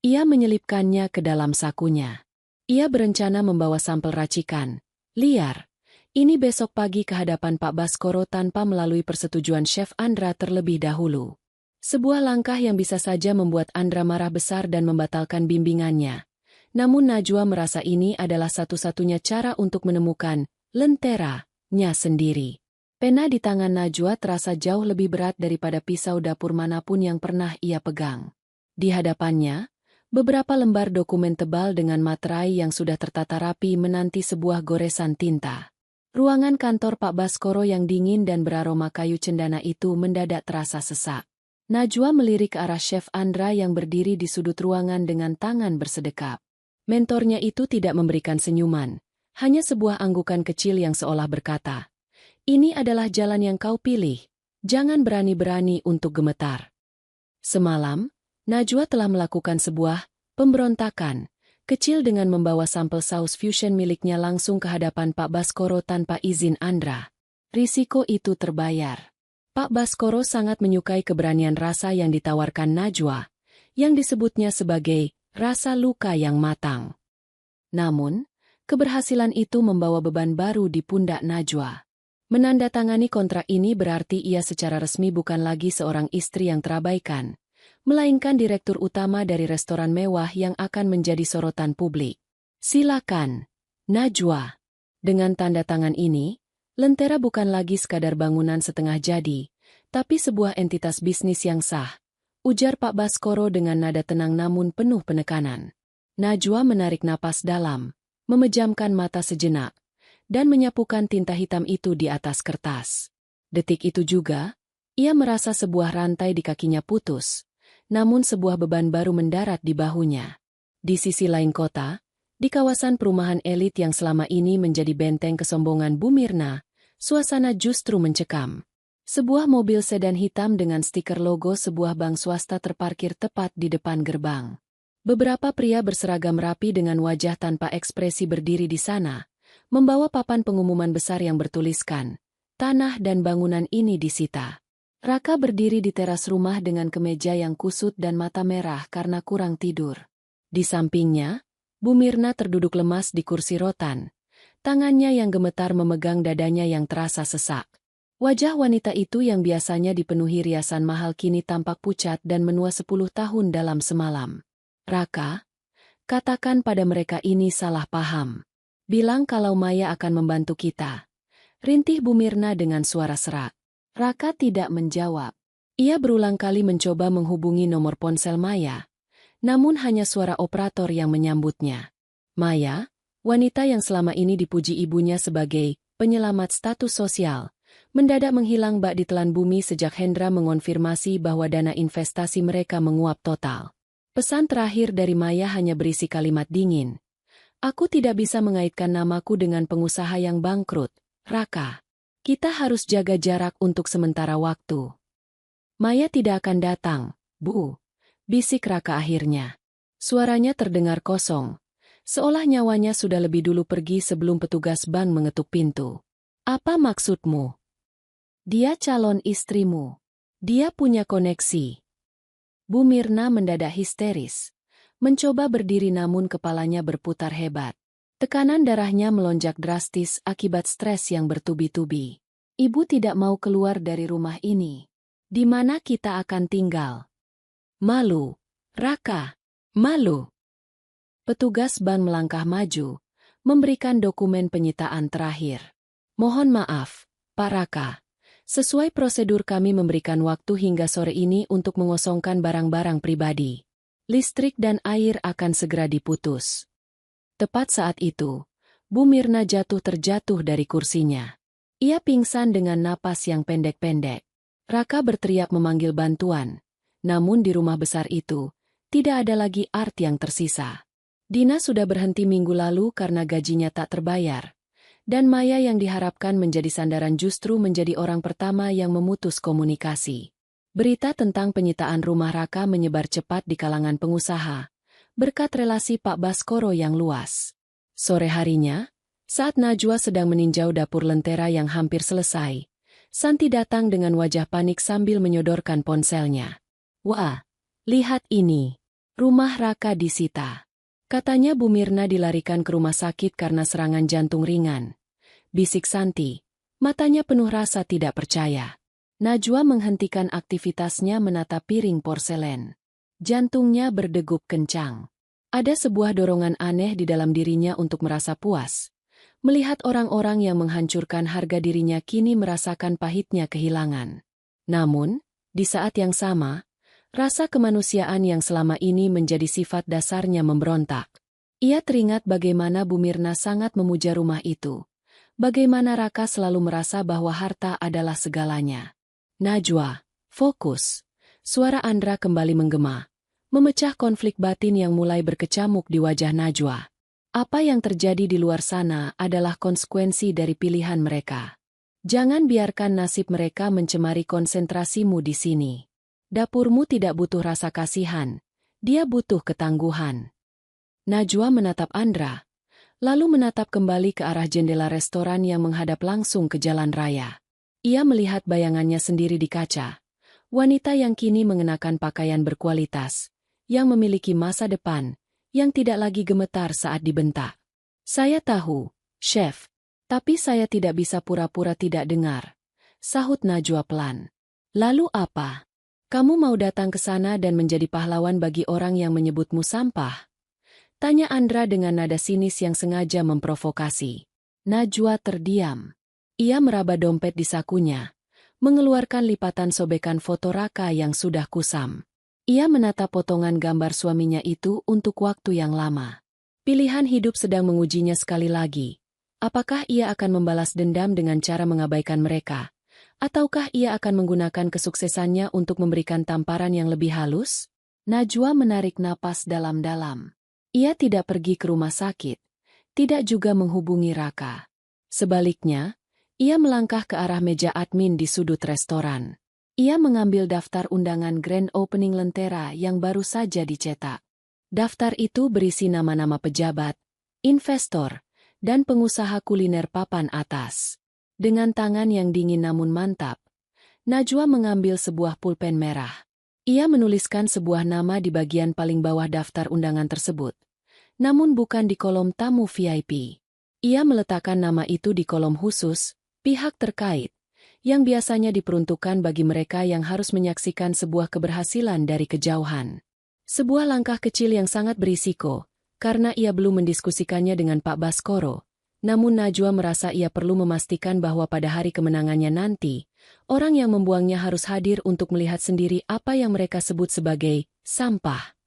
Ia menyelipkannya ke dalam sakunya. Ia berencana membawa sampel racikan liar ini besok pagi ke hadapan Pak Baskoro tanpa melalui persetujuan Chef Andra terlebih dahulu. Sebuah langkah yang bisa saja membuat Andra marah besar dan membatalkan bimbingannya. Namun Najwa merasa ini adalah satu-satunya cara untuk menemukan lenteranya sendiri. Pena di tangan Najwa terasa jauh lebih berat daripada pisau dapur manapun yang pernah ia pegang. Di hadapannya, beberapa lembar dokumen tebal dengan materai yang sudah tertata rapi menanti sebuah goresan tinta. Ruangan kantor Pak Baskoro yang dingin dan beraroma kayu cendana itu mendadak terasa sesak. Najwa melirik ke arah Chef Andra yang berdiri di sudut ruangan dengan tangan bersedekap. Mentornya itu tidak memberikan senyuman, hanya sebuah anggukan kecil yang seolah berkata, "Ini adalah jalan yang kau pilih, jangan berani-berani untuk gemetar." Semalam, Najwa telah melakukan sebuah pemberontakan kecil dengan membawa sampel saus fusion miliknya langsung ke hadapan Pak Baskoro tanpa izin Andra. Risiko itu terbayar. Pak Baskoro sangat menyukai keberanian rasa yang ditawarkan Najwa, yang disebutnya sebagai rasa luka yang matang. Namun, keberhasilan itu membawa beban baru di pundak Najwa. Menandatangani kontrak ini berarti ia secara resmi bukan lagi seorang istri yang terabaikan, melainkan direktur utama dari restoran mewah yang akan menjadi sorotan publik. Silakan, Najwa. Dengan tanda tangan ini, Lentera bukan lagi sekadar bangunan setengah jadi, tapi sebuah entitas bisnis yang sah, ujar Pak Baskoro dengan nada tenang namun penuh penekanan. Najwa menarik napas dalam, memejamkan mata sejenak, dan menyapukan tinta hitam itu di atas kertas. Detik itu juga, ia merasa sebuah rantai di kakinya putus, namun sebuah beban baru mendarat di bahunya. Di sisi lain kota, di kawasan perumahan elit yang selama ini menjadi benteng kesombongan Bu Mirna, suasana justru mencekam. Sebuah mobil sedan hitam dengan stiker logo sebuah bank swasta terparkir tepat di depan gerbang. Beberapa pria berseragam rapi dengan wajah tanpa ekspresi berdiri di sana, membawa papan pengumuman besar yang bertuliskan, "Tanah dan bangunan ini disita." Raka berdiri di teras rumah dengan kemeja yang kusut dan mata merah karena kurang tidur. Di sampingnya, Bu Mirna terduduk lemas di kursi rotan. Tangannya yang gemetar memegang dadanya yang terasa sesak. Wajah wanita itu yang biasanya dipenuhi riasan mahal kini tampak pucat dan menua 10 tahun dalam semalam. "Raka, katakan pada mereka ini salah paham. Bilang kalau Maya akan membantu kita," rintih Bu Mirna dengan suara serak. Raka tidak menjawab. Ia berulang kali mencoba menghubungi nomor ponsel Maya, namun hanya suara operator yang menyambutnya. Maya, wanita yang selama ini dipuji ibunya sebagai penyelamat status sosial, mendadak menghilang bak ditelan bumi sejak Hendra mengonfirmasi bahwa dana investasi mereka menguap total. Pesan terakhir dari Maya hanya berisi kalimat dingin. "Aku tidak bisa mengaitkan namaku dengan pengusaha yang bangkrut, Raka. Kita harus jaga jarak untuk sementara waktu." "Maya tidak akan datang, Bu," bisik Raka akhirnya. Suaranya terdengar kosong, seolah nyawanya sudah lebih dulu pergi sebelum petugas bank mengetuk pintu. "Apa maksudmu? Dia calon istrimu. Dia punya koneksi." Bu Mirna mendadak histeris. Mencoba berdiri namun kepalanya berputar hebat. Tekanan darahnya melonjak drastis akibat stres yang bertubi-tubi. "Ibu tidak mau keluar dari rumah ini. Di mana kita akan tinggal? Malu, Raka, malu." Petugas bank melangkah maju, memberikan dokumen penyitaan terakhir. "Mohon maaf, Pak Raka. Sesuai prosedur kami memberikan waktu hingga sore ini untuk mengosongkan barang-barang pribadi. Listrik dan air akan segera diputus." Tepat saat itu, Bu Mirna terjatuh dari kursinya. Ia pingsan dengan napas yang pendek-pendek. Raka berteriak memanggil bantuan. Namun di rumah besar itu, tidak ada lagi Art yang tersisa. Dina sudah berhenti minggu lalu karena gajinya tak terbayar. Dan Maya yang diharapkan menjadi sandaran justru menjadi orang pertama yang memutus komunikasi. Berita tentang penyitaan rumah Raka menyebar cepat di kalangan pengusaha, berkat relasi Pak Baskoro yang luas. Sore harinya, saat Najwa sedang meninjau dapur Lentera yang hampir selesai, Santi datang dengan wajah panik sambil menyodorkan ponselnya. "Wah, lihat ini. Rumah Raka disita. Katanya Bu Mirna dilarikan ke rumah sakit karena serangan jantung ringan. Bisik Santi. Matanya penuh rasa tidak percaya. Najwa menghentikan aktivitasnya menatap piring porselen. Jantungnya berdegup kencang. Ada sebuah dorongan aneh di dalam dirinya untuk merasa puas. Melihat orang-orang yang menghancurkan harga dirinya kini merasakan pahitnya kehilangan. Namun, di saat yang sama, rasa kemanusiaan yang selama ini menjadi sifat dasarnya memberontak. Ia teringat bagaimana Bu Mirna sangat memuja rumah itu. Bagaimana Raka selalu merasa bahwa harta adalah segalanya. Najwa, fokus. Suara Andra kembali menggema, memecah konflik batin yang mulai berkecamuk di wajah Najwa. Apa yang terjadi di luar sana adalah konsekuensi dari pilihan mereka. Jangan biarkan nasib mereka mencemari konsentrasimu di sini. Dapurmu tidak butuh rasa kasihan, dia butuh ketangguhan. Najwa menatap Andra, lalu menatap kembali ke arah jendela restoran yang menghadap langsung ke jalan raya. Ia melihat bayangannya sendiri di kaca. Wanita yang kini mengenakan pakaian berkualitas, yang memiliki masa depan, yang tidak lagi gemetar saat dibentak. Saya tahu, Chef, tapi saya tidak bisa pura-pura tidak dengar. Sahut Najwa pelan. Lalu apa? Kamu mau datang ke sana dan menjadi pahlawan bagi orang yang menyebutmu sampah? Tanya Andra dengan nada sinis yang sengaja memprovokasi. Najwa terdiam. Ia meraba dompet di sakunya, mengeluarkan lipatan sobekan foto Raka yang sudah kusam. Ia menatap potongan gambar suaminya itu untuk waktu yang lama. Pilihan hidup sedang mengujinya sekali lagi. Apakah ia akan membalas dendam dengan cara mengabaikan mereka? Ataukah ia akan menggunakan kesuksesannya untuk memberikan tamparan yang lebih halus? Najwa menarik napas dalam-dalam. Ia tidak pergi ke rumah sakit, tidak juga menghubungi Raka. Sebaliknya, ia melangkah ke arah meja admin di sudut restoran. Ia mengambil daftar undangan grand opening Lentera yang baru saja dicetak. Daftar itu berisi nama-nama pejabat, investor, dan pengusaha kuliner papan atas. Dengan tangan yang dingin namun mantap, Najwa mengambil sebuah pulpen merah. Ia menuliskan sebuah nama di bagian paling bawah daftar undangan tersebut, namun bukan di kolom tamu VIP. Ia meletakkan nama itu di kolom khusus, pihak terkait, yang biasanya diperuntukkan bagi mereka yang harus menyaksikan sebuah keberhasilan dari kejauhan. Sebuah langkah kecil yang sangat berisiko, karena ia belum mendiskusikannya dengan Pak Baskoro. Namun Najwa merasa ia perlu memastikan bahwa pada hari kemenangannya nanti, orang yang membuangnya harus hadir untuk melihat sendiri apa yang mereka sebut sebagai sampah.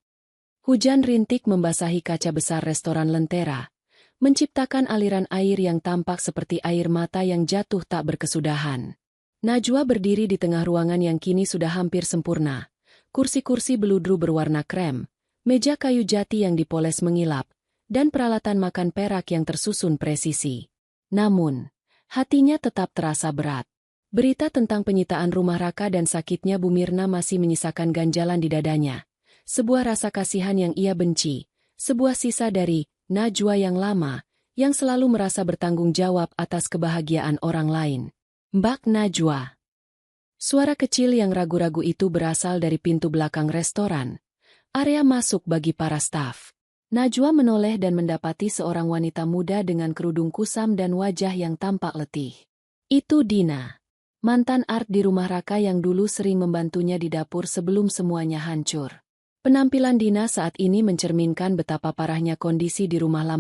Hujan rintik membasahi kaca besar restoran Lentera, menciptakan aliran air yang tampak seperti air mata yang jatuh tak berkesudahan. Najwa berdiri di tengah ruangan yang kini sudah hampir sempurna. Kursi-kursi beludru berwarna krem, meja kayu jati yang dipoles mengilap, dan peralatan makan perak yang tersusun presisi. Namun, hatinya tetap terasa berat. Berita tentang penyitaan rumah Raka dan sakitnya Bu Mirna masih menyisakan ganjalan di dadanya. Sebuah rasa kasihan yang ia benci, sebuah sisa dari Najwa yang lama, yang selalu merasa bertanggung jawab atas kebahagiaan orang lain. Mbak Najwa. Suara kecil yang ragu-ragu itu berasal dari pintu belakang restoran, area masuk bagi para staf. Najwa menoleh dan mendapati seorang wanita muda dengan kerudung kusam dan wajah yang tampak letih. Itu Dina, mantan art di rumah Raka yang dulu sering membantunya di dapur sebelum semuanya hancur. Penampilan Dina saat ini mencerminkan betapa parahnya kondisi di rumah lama